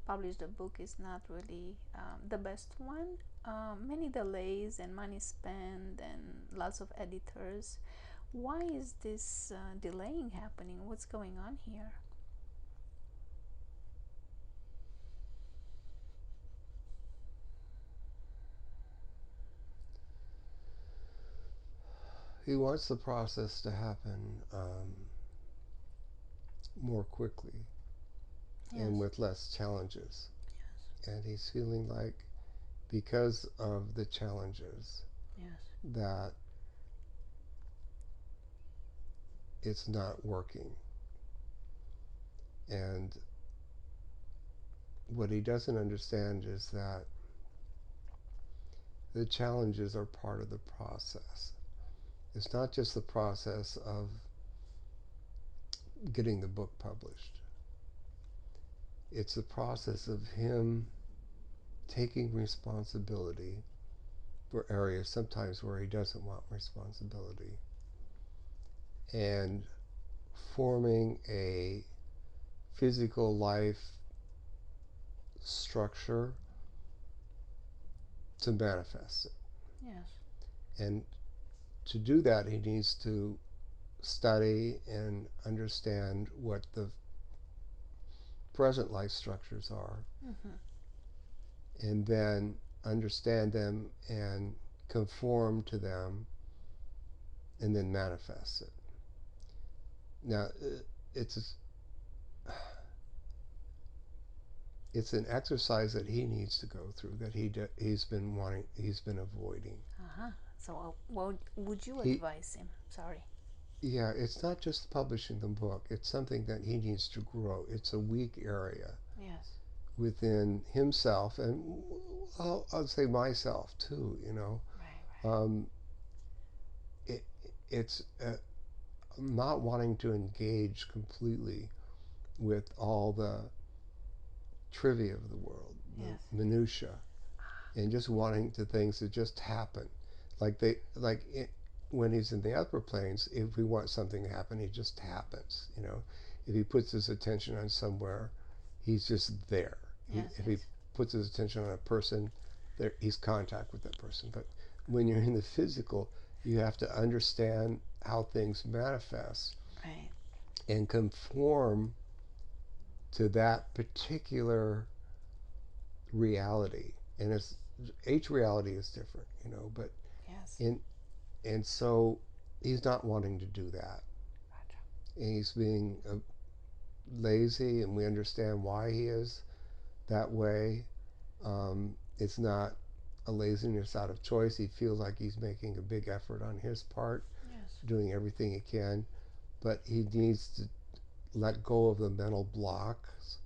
publish the book is not really the best one. Many delays and money spent and lots of editors. Why is this delaying happening? What's going on here? He wants the process to happen more quickly. Yes. And with less challenges. Yes. And he's feeling like because of the challenges, yes, that it's not working. And what he doesn't understand is that the challenges are part of the process. It's not just the process of getting the book published. It's the process of him taking responsibility for areas sometimes where he doesn't want responsibility, and forming a physical life structure to manifest it. Yes. And to do that, he needs to study and understand what the present life structures are, and then understand them and conform to them, and then manifest it. Now, it's an exercise that he needs to go through, that he's been avoiding. So what would you advise him? Sorry. Yeah, it's not just publishing the book. It's something that he needs to grow. It's a weak area. Yes. Within himself, and I'll say myself too. Right. It's not wanting to engage completely with all the trivia of the world, Yes. the minutia, and just wanting to things to just happen, when he's in the upper planes. If we want something to happen, it just happens. If he puts his attention on somewhere, he's just there. If he puts his attention on a person, he's contact with that person. But when you're in the physical, you have to understand how things manifest, right, and conform to that particular reality. And each reality is different, but yes, and so he's not wanting to do that. Gotcha. And he's being lazy, and we understand why he is that way. It's not a laziness out of choice. He feels like he's making a big effort on his part, Yes. doing everything he can, but he needs to let go of the mental blocks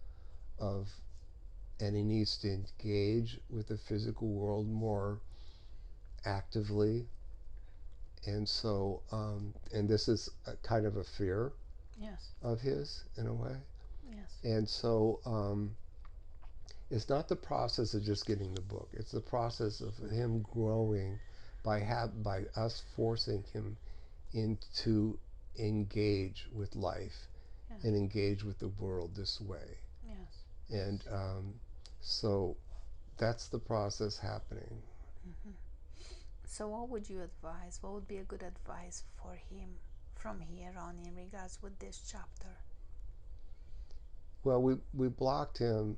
and he needs to engage with the physical world more actively. And so, and this is a kind of a fear Yes. of his, in a way. Yes. And so, it's not the process of just getting the book. It's the process of him growing by us forcing him into engage with life, Yes. and engage with the world this way. Yes. And so that's the process happening. So what would you advise? What would be a good advice for him from here on in regards with this chapter? Well, we blocked him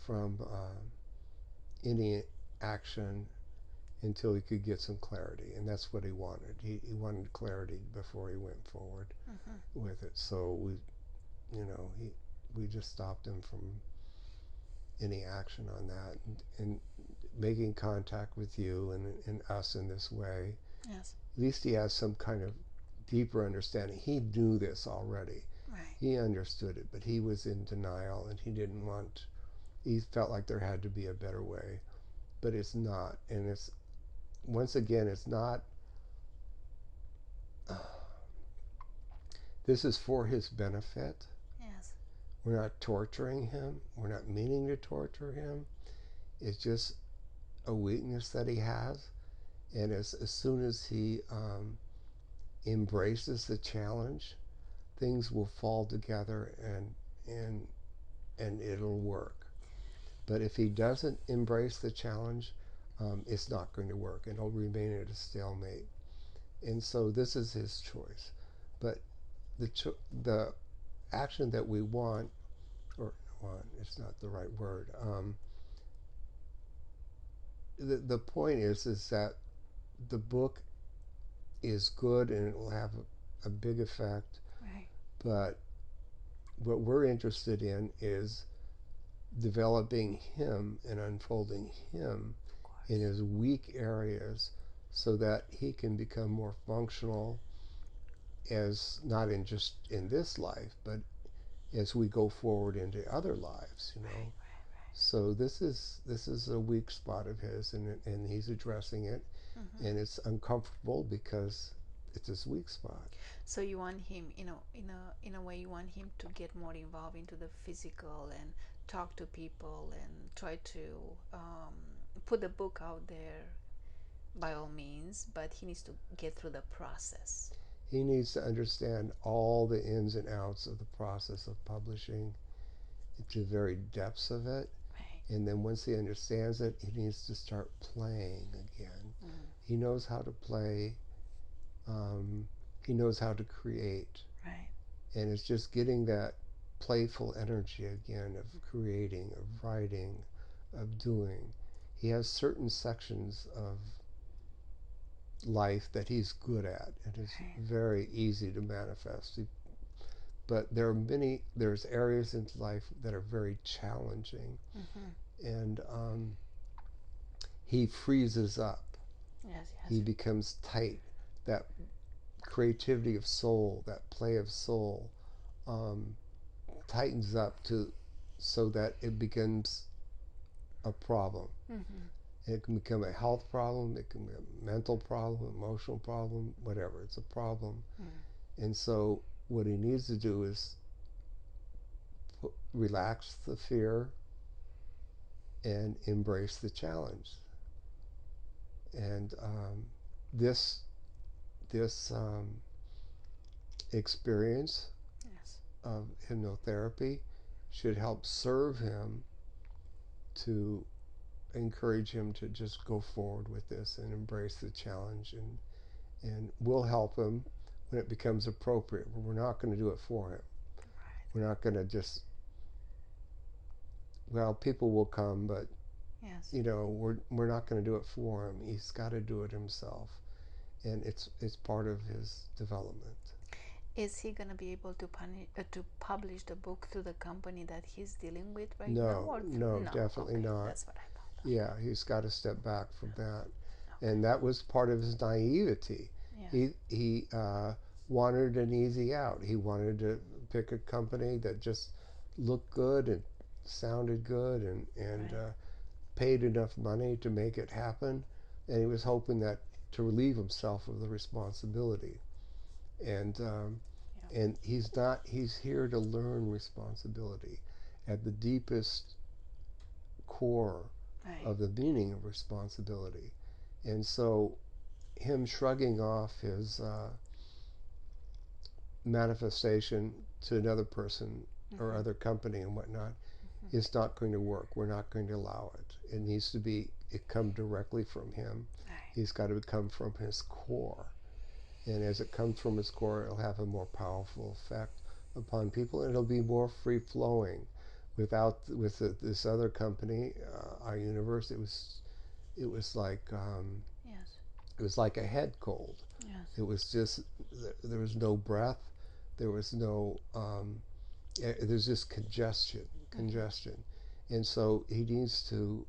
from any action until he could get some clarity, and that's what he wanted. He wanted clarity before he went forward with it. So we just stopped him from any action on that, and making contact with you and us in this way. Yes. At least he has some kind of deeper understanding. He knew this already. Right. He understood it, but he was in denial, and he felt like there had to be a better way, but it's not. And it's, once again, it's not, this is for his benefit. Yes. We're not torturing him. We're not meaning to torture him. It's just a weakness that he has. And as soon as he embraces the challenge, things will fall together, and it'll work. But if he doesn't embrace the challenge, it's not going to work, and he'll remain at a stalemate. And so this is his choice. But the action that we want, or want, it's not the right word. The point is that the book is good, and it will have a big effect. Right. But what we're interested in is developing him and unfolding him in his weak areas, so that he can become more functional, as not in just in this life, but as we go forward into other lives. Right. So this is a weak spot of his, and he's addressing it, and it's uncomfortable because it's his weak spot. So you want him, in a way, you want him to get more involved into the physical and talk to people and try to put the book out there by all means, but he needs to get through the process. He needs to understand all the ins and outs of the process of publishing to the very depths of it. Right. And then once he understands it, he needs to start playing again. He knows how to play. He knows how to create. Right. And it's just getting that playful energy again of creating, of writing, of doing. He has certain sections of life that he's good at, and it's very easy to manifest. But there's areas in life that are very challenging, and he freezes up. Yes, yes. He becomes tight. That creativity of soul, that play of soul, tightens up so that it becomes a problem. It can become a health problem, it can be a mental problem, emotional problem, whatever. It's a problem. And so what he needs to do is relax the fear and embrace the challenge. And this experience of hypnotherapy should help serve him to encourage him to just go forward with this and embrace the challenge, and we'll help him when it becomes appropriate. We're not going to do it for him. We're not going to just, well, people will come, but we're not going to do it for him. He's got to do it himself, and it's part of his development. Is he going to be able to publish the book through the company that he's dealing with right now? No, definitely not. That's what I thought. Yeah, he's got to step back from that. And that was part of his naivety. Yes. He wanted an easy out. He wanted to pick a company that just looked good and sounded good and paid enough money to make it happen. And he was hoping that to relieve himself of the responsibility. And he's here to learn responsibility at the deepest core of the meaning of responsibility. And so him shrugging off his manifestation to another person or other company and whatnot is not going to work. We're not going to allow it. It needs to come directly from him. He's got to come from his core. And as it comes from his core, it'll have a more powerful effect upon people, and it'll be more free-flowing. With this other company, our universe, it was like it was like a head cold. Yes. It was just, there was no breath, there was no there's just congestion. And so he needs to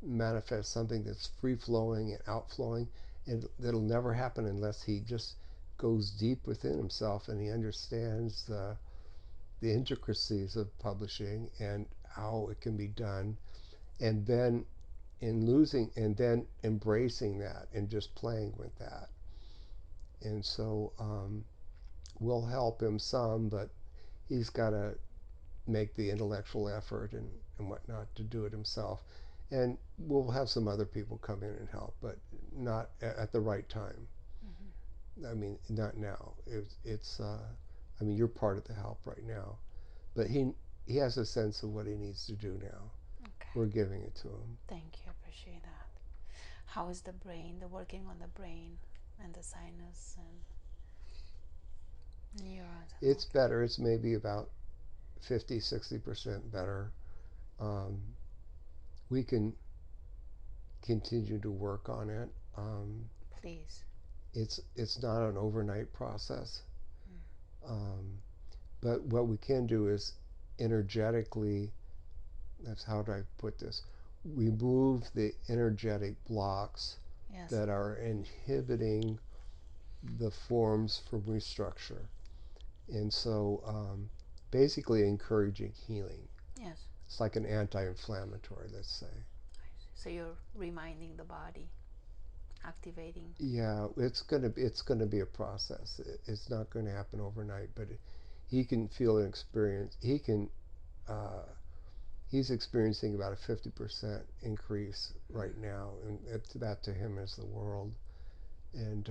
manifest something that's free-flowing and outflowing, and that'll never happen unless he just goes deep within himself and he understands the intricacies of publishing and how it can be done, and then embracing that and just playing with that. And so we'll help him some, but he's got to make the intellectual effort and whatnot to do it himself. And we'll have some other people come in and help, but not at the right time. I mean, not now. I mean, you're part of the help right now, but he has a sense of what he needs to do now. Okay. We're giving it to him. Thank you. Appreciate that. How is the brain? The working on the brain and the sinus and neurons? It's better. It's maybe about 50-60% better. We can continue to work on it. Please. It's not an overnight process. But what we can do is energetically, that's how do I put this, remove the energetic blocks that are inhibiting the forms from restructure. And so basically encouraging healing. Yes. It's like an anti-inflammatory, let's say. So you're reminding the body, activating. Yeah, it's gonna be a process. It's not going to happen overnight, but he can feel and experience. Uh, he's experiencing about a 50% increase right now, and that to him is the world. And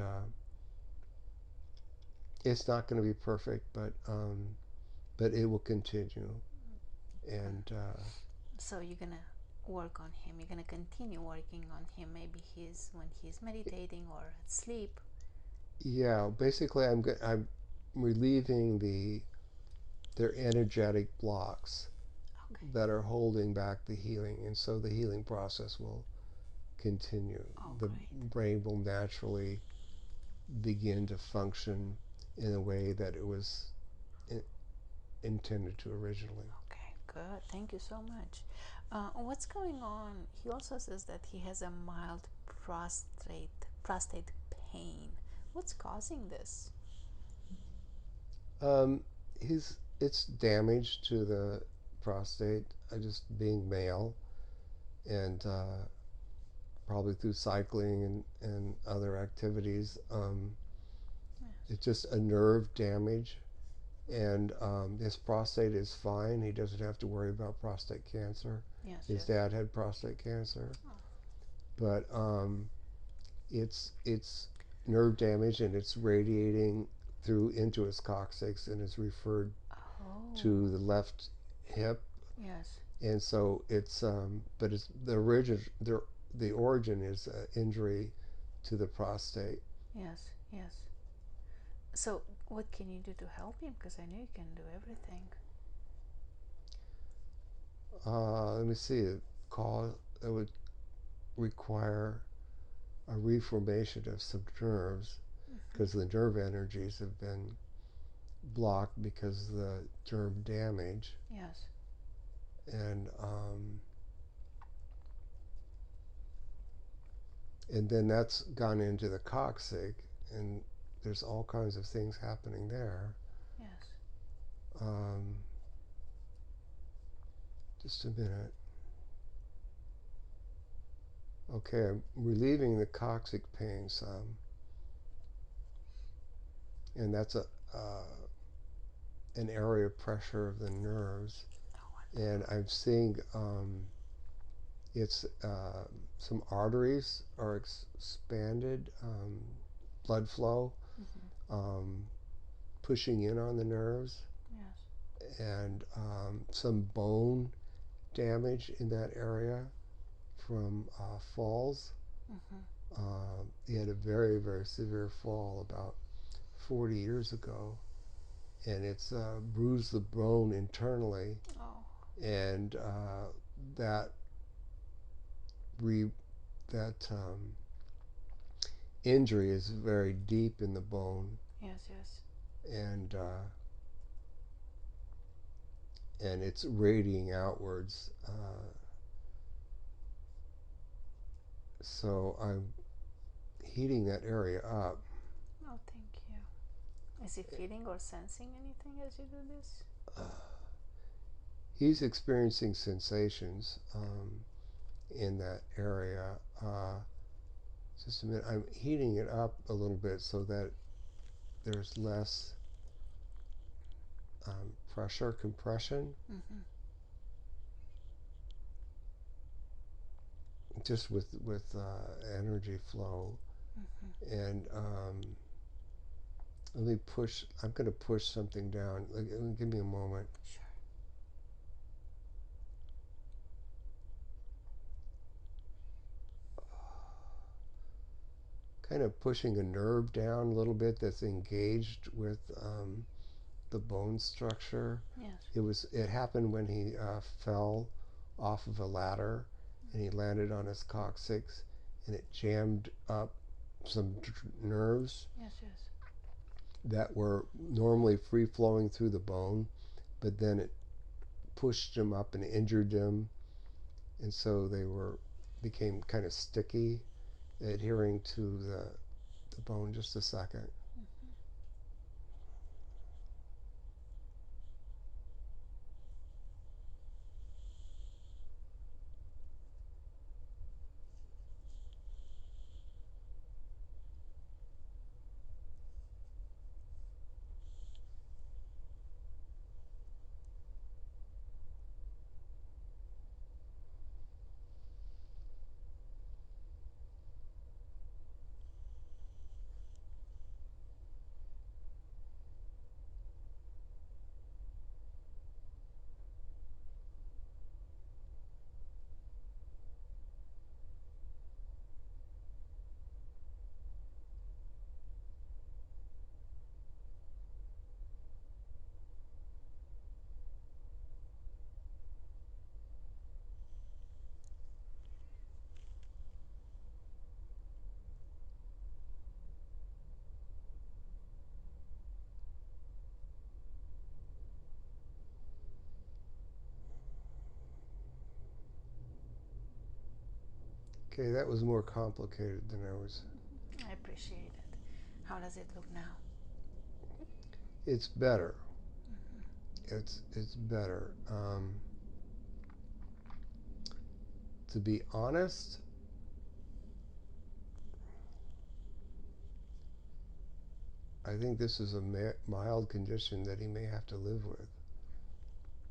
it's not going to be perfect, but it will continue. And So you're gonna work on him. You're gonna continue working on him. Maybe when he's meditating or asleep. yeah, basically, I'm relieving their energetic blocks Okay. that are holding back the healing, and so the healing process will continue. Oh, The great. brain will naturally begin to function in a way that it was intended to originally. Okay, good. Thank you so much. What's going on? He also says that he has a mild prostate pain. What's causing this? Um, it's damage to the prostate, just being male, and probably through cycling and other activities. Yes. It's just a nerve damage, and his prostate is fine. He doesn't have to worry about prostate cancer. Yes, His yes. dad had prostate cancer, Oh. but it's nerve damage, and it's radiating through into his coccyx, and is referred Oh. to the left hip. Yes. And so but it's the origin is injury to the prostate. Yes, yes. So, what can you do to help him? Because I know you can do everything. Let me see. It would require a reformation of some nerves, because the nerve energies have been blocked because of the nerve damage, Yes. and and then that's gone into the coccyx, and there's all kinds of things happening there. Yes. Um, just a minute. Okay, I'm relieving the coccyx pain some, and that's an area of pressure of the nerves, Oh, and I'm seeing it's some arteries are expanded, blood flow, um, pushing in on the nerves, yes. and some bone damage in that area from falls. He had a very, very severe fall about 40 years ago, and it's bruised the bone internally, Oh. and that re- that injury is very deep in the bone, Yes, yes. and and it's radiating outwards. So I'm heating that area up. Oh, thank you. Is he feeling or sensing anything as you do this? He's experiencing sensations in that area. Just a minute. I'm heating it up a little bit so that there's less pressure, compression, just with energy flow. And let me push. I'm going to push something down. Give me a moment. Sure. Kind of pushing a nerve down a little bit that's engaged with the bone structure. Yes. It happened when he fell off of a ladder, and he landed on his coccyx, and it jammed up some nerves Yes, yes. that were normally free flowing through the bone, but then it pushed them up and injured them, and so they became kind of sticky, adhering to the bone. Just a second. Okay, that was more complicated than I was. I appreciate it. How does it look now? It's better. It's better. To be honest, I think this is a mild condition that he may have to live with,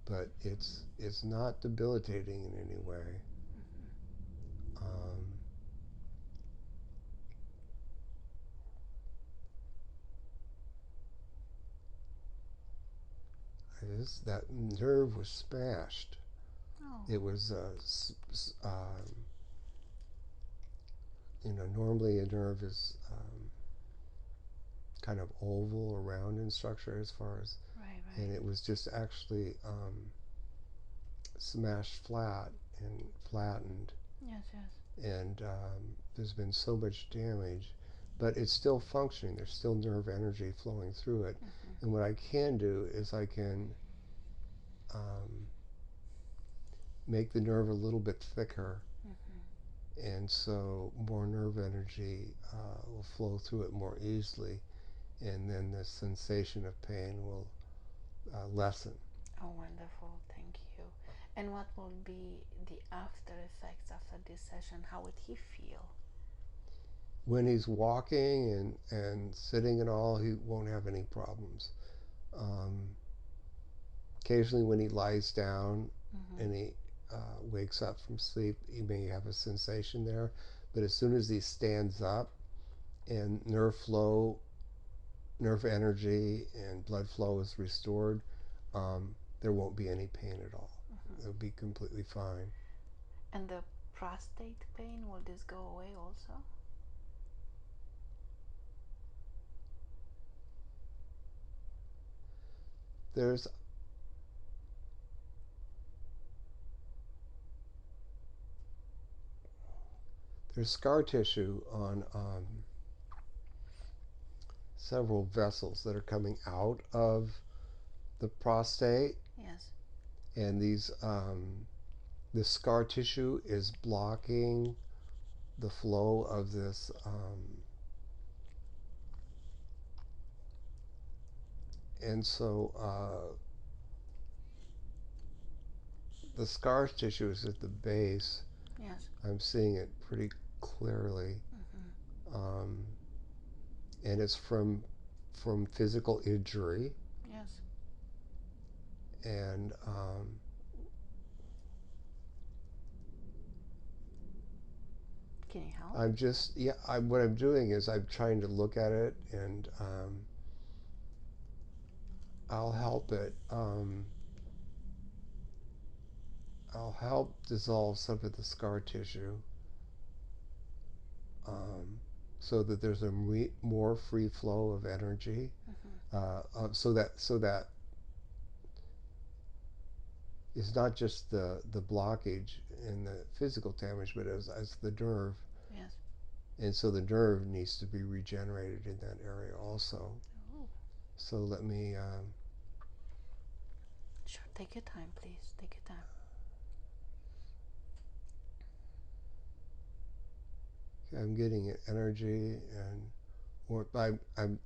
but it's not debilitating in any way. Um, that nerve was smashed. Oh. It was, normally a nerve is kind of oval or round in structure as far as, Right, and right. it was just actually smashed flat and flattened. Yes, yes. And there's been so much damage, but it's still functioning. There's still nerve energy flowing through it. And what I can do is I can make the nerve a little bit thicker, and so more nerve energy will flow through it more easily, and then the sensation of pain will lessen. Oh, wonderful. Thank you. And what will be the after effects after this session? How would he feel? When he's walking and sitting and all, he won't have any problems. Um, Occasionally, when he lies down and he wakes up from sleep, he may have a sensation there. But as soon as he stands up and nerve flow, nerve energy, and blood flow is restored, there won't be any pain at all. It'll be completely fine. And the prostate pain, will this go away also? There's scar tissue on several vessels that are coming out of the prostate, Yes. and the scar tissue is blocking the flow of this, and so the scar tissue is at the base. Yes. I'm seeing it pretty clearly, um, and it's from physical injury, Yes. and Can you help? I'm just what I'm doing is I'm trying to look at it, and I'll help it. I'll help dissolve some of the scar tissue, um, so that there's a more free flow of energy, so that it's not just the blockage and the physical damage, but as the nerve, Yes. and so the nerve needs to be regenerated in that area also. Oh. So let me. Sure. Take your time, please. Take your time. I'm getting energy and warmth. I'm.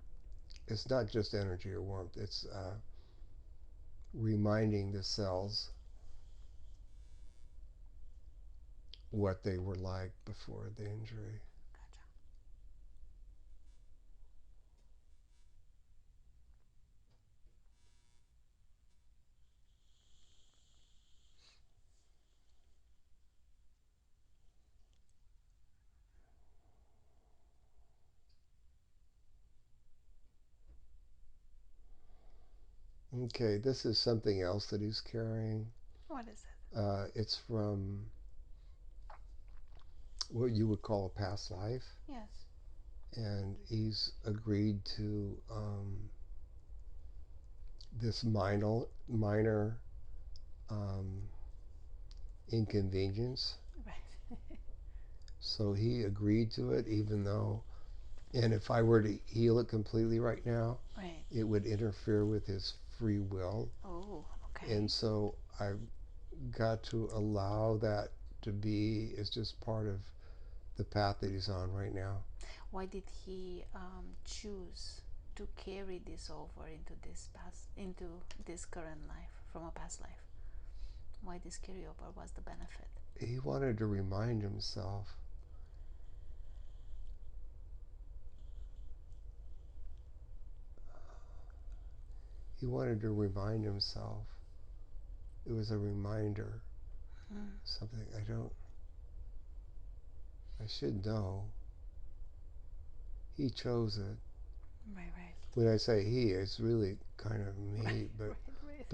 It's not just energy or warmth. It's reminding the cells what they were like before the injury. Gotcha. Okay, this is something else that he's carrying. What is it? It's from what you would call a past life, Yes. and he's agreed to this minor um, inconvenience. Right. So he agreed to it, even though, and if I were to heal it completely right now, Right. it would interfere with his free will. Oh, okay. And so I've got to allow that to be as just part of the path that he's on right now. Why did he choose to carry this over into this current life from a past life? Why this carryover? What's the benefit? He wanted to remind himself. He wanted to remind himself. It was a reminder. Something I should know. He chose it. Right. When I say he, it's really kind of me, but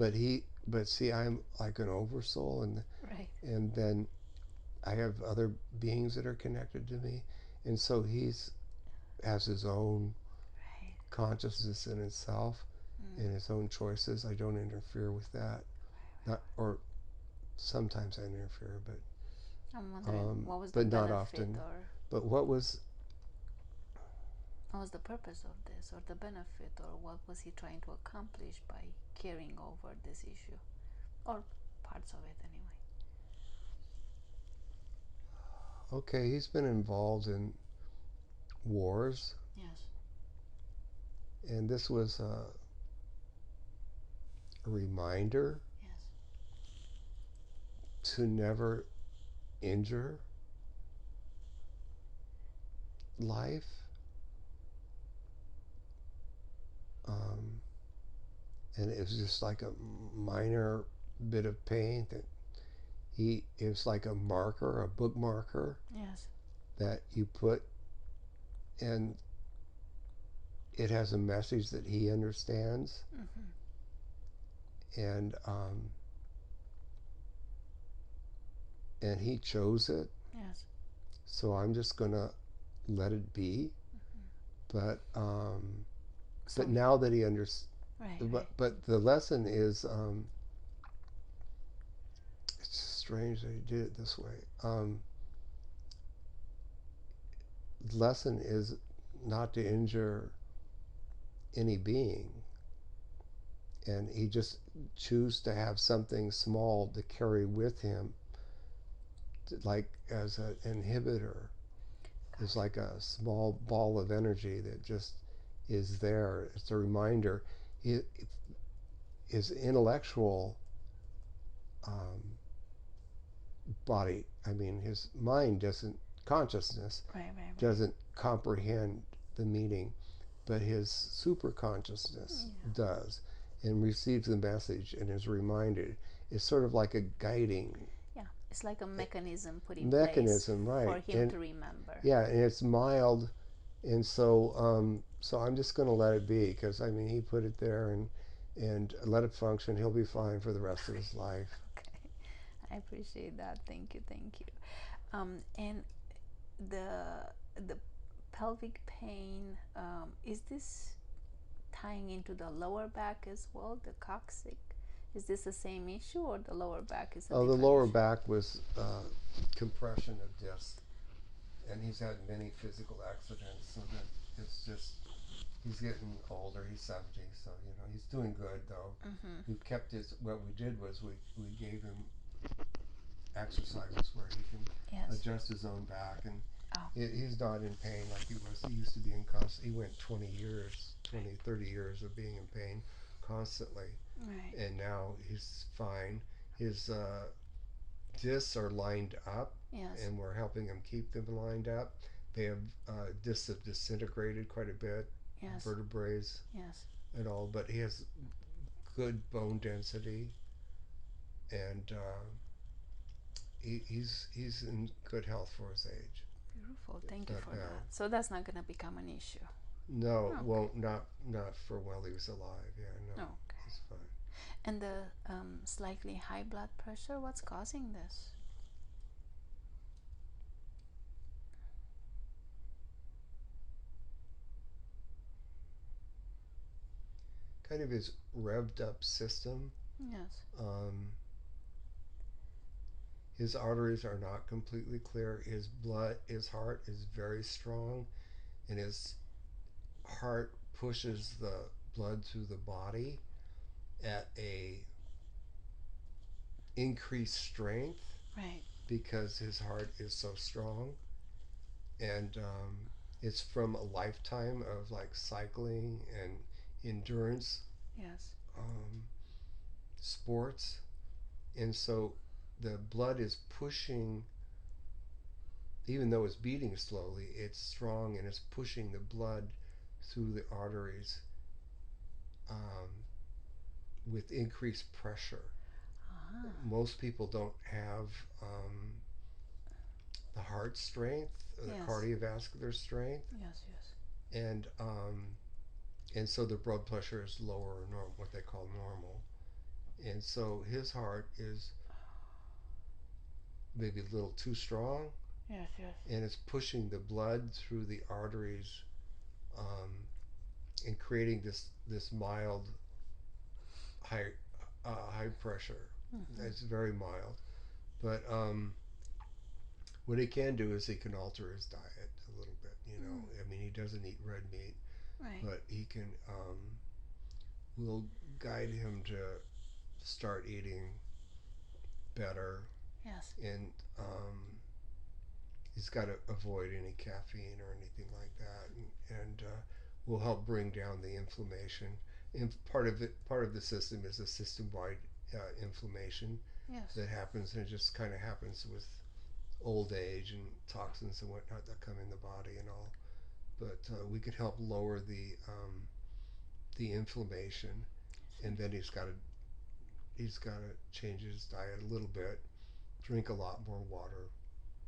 right. but see, I'm like an oversoul, Right. and then I have other beings that are connected to me, and so has his own Right. consciousness in itself and his own choices. I don't interfere with that. Not, or sometimes I interfere, but I'm wondering what was the but not benefit, often. or But what was the purpose of this, or the benefit, or what was he trying to accomplish by carrying over this issue, or parts of it anyway? okay? He's been involved in wars, Yes. and this was a reminder Yes. to never injure life. And it was just like a minor bit of pain that it was like a marker, a bookmarker Yes. that you put, and it has a message that he understands, and and he chose it. Yes. So I'm just gonna let it be. But So now that he understands, right. but the lesson is it's strange that he did it this way. The lesson is not to injure any being, and he just choose to have something small to carry with him, like as an inhibitor. It's like a small ball of energy that just is there. It's a reminder. His intellectual um, body, I mean, his mind doesn't, consciousness Right. doesn't comprehend the meaning, but his super consciousness does, and receives the message and is reminded. It's sort of like a guiding. Yeah, it's like a mechanism put in place Mechanism, for right? him And to remember. yeah, and it's mild, and so I'm just going to let it be, because I mean he put it there, and let it function. He'll be fine for the rest of his life. Okay, I appreciate that. Thank you. And the pelvic pain, is this tying into the lower back as well, the coccyx? Is this the same issue, or the lower back is a Oh, the different lower issue? back was compression of disc, and he's had many physical accidents, so that it's just he's getting older. He's 70, so he's doing good though. We've kept his. What we did was we gave him exercises where he can adjust his own back, and he's not in pain like he was. He used to be in constant. He went 30 years of being in pain constantly, and now he's fine. His discs are lined up, and we're helping him keep them lined up. They have discs have disintegrated quite a bit, vertebrae and all, but he has good bone density, and he's in good health for his age. Beautiful. Thank you for that. So that's not going to become an issue. No, well, not for while he was alive. Yeah, no, he's fine. And the slightly high blood pressure, what's causing this? Kind of his revved up system. Yes. His arteries are not completely clear. His heart is very strong, and his heart pushes the blood through the body at a increased strength, Right. because his heart is so strong. and it's from a lifetime of like cycling and endurance Yes. um, sports, and so the blood is pushing, even though it's beating slowly, it's strong and it's pushing the blood through the arteries um, with increased pressure. Ah. Most people don't have um, the heart strength, or the Yes. cardiovascular strength, Yes. Yes. and so the blood pressure is lower, what they call normal. And so his heart is maybe a little too strong, Yes. Yes. and it's pushing the blood through the arteries um, and creating this mild high high pressure. Mm-hmm. It's very mild, but what he can do is he can alter his diet a little bit. Mm. I mean, he doesn't eat red meat, Right. but he can. We'll guide him to start eating better, Yes. and he's got to avoid any caffeine or anything like that, and will help bring down the inflammation. And part of the system is a system-wide inflammation Yes. that happens, and it just kind of happens with old age and toxins and whatnot that come in the body and all. But we could help lower the inflammation, and then he's got to change his diet a little bit, drink a lot more water.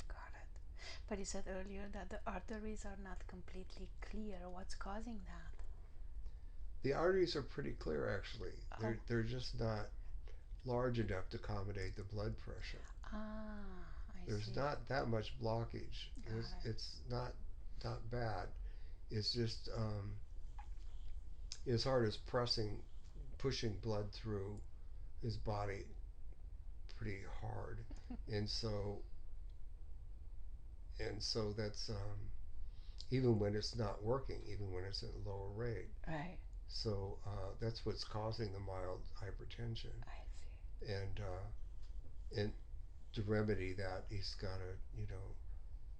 Got it. But you said earlier that the arteries are not completely clear. What's causing that? The arteries are pretty clear actually. Oh. They're just not large enough to accommodate the blood pressure. Ah, I There's see. not that much blockage. Got it. It's not bad. It's just his heart is pushing blood through his body pretty hard, and so that's even when it's not working, even when it's at a lower rate. Right. So that's what's causing the mild hypertension, I see. and to remedy that, he's got to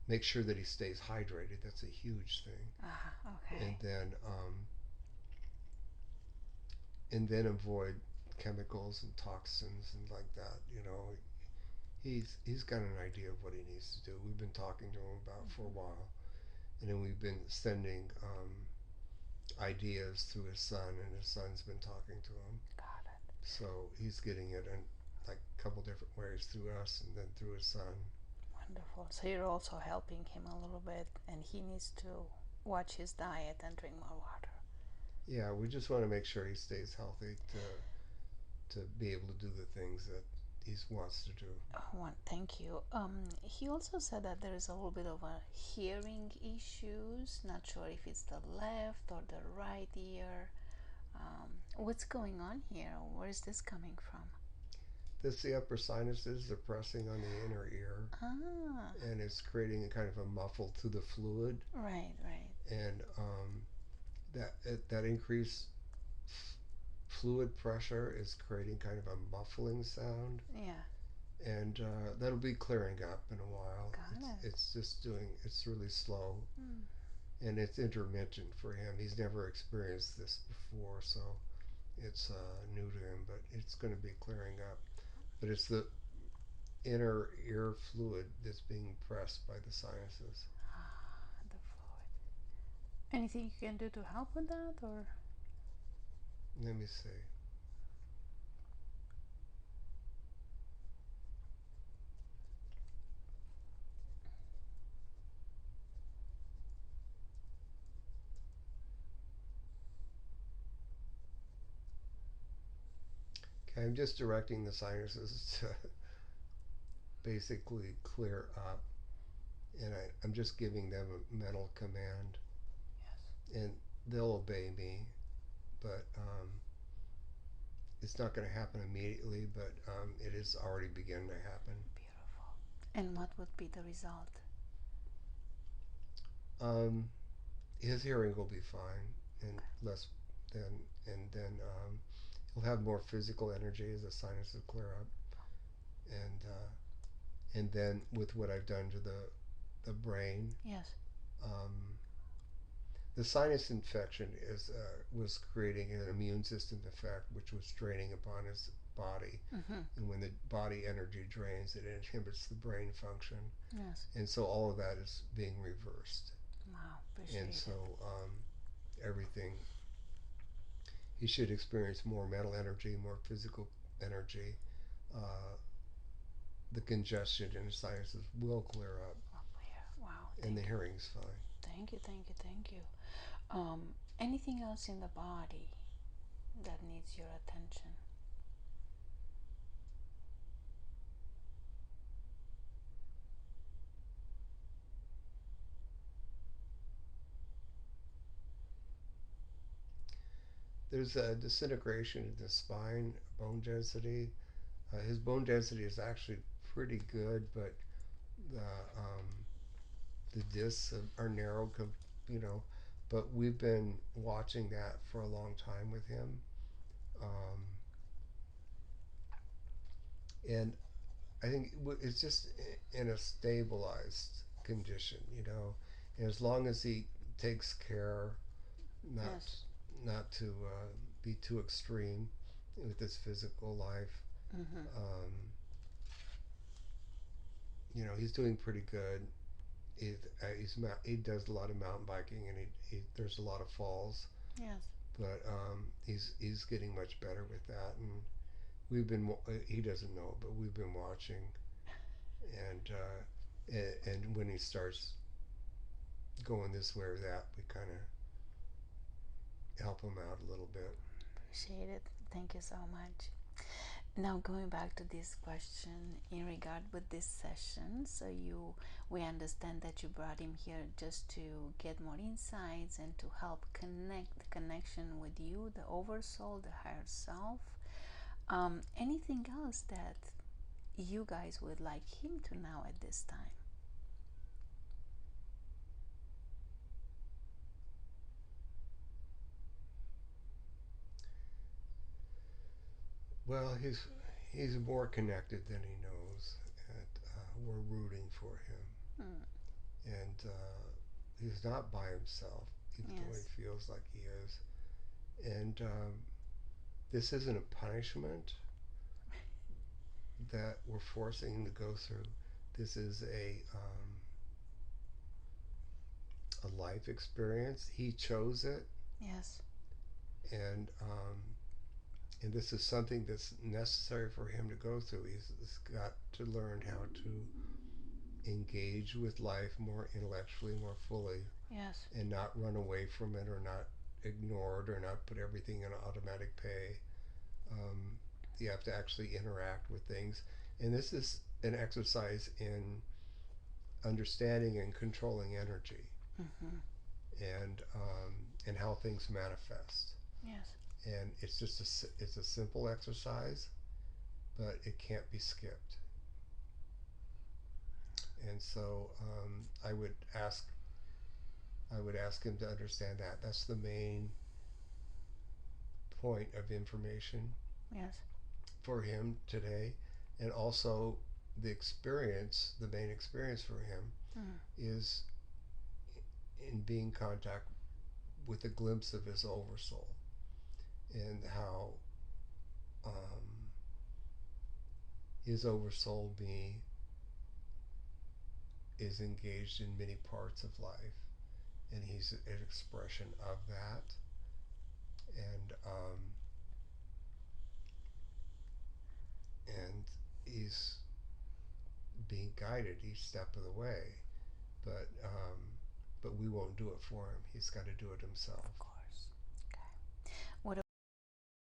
make sure that he stays hydrated. That's a huge thing, Ah, and okay. then avoid chemicals and toxins and like that. He's got an idea of what he needs to do. We've been talking to him about for a Mm-hmm. while, and then we've been sending ideas through his son, and his son's been talking to him. Got it. So he's getting it in like a couple different ways through us, and then through his son. Wonderful. So you're also helping him a little bit, and he needs to watch his diet and drink more water. Yeah, we just want to make sure he stays healthy to be able to do the things that he wants to do. One, thank you. He also said that there is a little bit of a hearing issues. Not sure if it's the left or the right ear. What's going on here? Where is this coming from? This the upper sinuses are pressing on the inner ear, Ah, and it's creating a kind of a muffle to the fluid, right, right. and that increased fluid pressure is creating kind of a muffling sound, Yeah, and that'll be clearing up in a while. got it. It's just doing. It's really slow, Mm. and it's intermittent for him. He's never experienced this before, so it's new to him. But it's going to be clearing up. But it's the inner ear fluid that's being pressed by the sinuses. Ah, the fluid. Anything you can do to help with that, or? Let me see. Okay, I'm just directing the sinuses to basically clear up, and I'm just giving them a mental command, and they'll obey me, but it's not going to happen immediately, but it is already beginning to happen. Beautiful. And what would be the result? Um, his hearing will be fine, and less than, and then he'll have more physical energy as the sinuses clear up, and then with what I've done to the the brain. Yes. Um, the sinus infection was creating an immune system effect, which was draining upon his body. Mm-hmm. And when the body energy drains, it inhibits the brain function. Yes. And so all of that is being reversed. Wow. Appreciate And it. so everything, he should experience more mental energy, more physical energy. Uh, the congestion in his sinuses will clear up, Oh, yeah. Wow. and the Thank you. hearing's fine. Thank you. Thank you. Thank you. Anything else in the body that needs your attention? There's a disintegration in the spine, bone density. His bone density is actually pretty good, but the the discs are narrow, you know. But we've been watching that for a long time with him, um, and I think it's just in a stabilized condition, you know. And as long as he takes care not Yes. not to be too extreme with his physical life, Mm-hmm. um, you know, he's doing pretty good. He does a lot of mountain biking, and there's a lot of falls, Yes. but he's getting much better with that. And we've been he doesn't know, but we've been watching, and and when he starts going this way or that, we kind of help him out a little bit. Appreciate it. Thank you so much. Now going back to this question in regard with this session, so we understand that you brought him here just to get more insights and to help connect the connection with you, the oversoul, the higher self. Anything else that you guys would like him to know at this time? Well, he's more connected than he knows, and we're rooting for him. Hmm. And he's not by himself, even though Yes. he feels like he is. And this isn't a punishment that we're forcing him to go through. This is a life experience. He chose it, Yes. and and this is something that's necessary for him to go through. He's got to learn how to engage with life more intellectually, more fully, Yes. and not run away from it or not ignore it or not put everything in automatic pay. Um, you have to actually interact with things. And this is an exercise in understanding and controlling energy Mm-hmm. and how things manifest. Yes. And it's a simple exercise, but it can't be skipped. And so I would ask him to understand that. That's the main point of information Yes. for him today, and also the main experience for him Mm. is in being in contact with a glimpse of his oversoul and how um, his oversoul being is engaged in many parts of life, and he's an expression of that. And he's being guided each step of the way, but we won't do it for him. He's got to do it himself. Of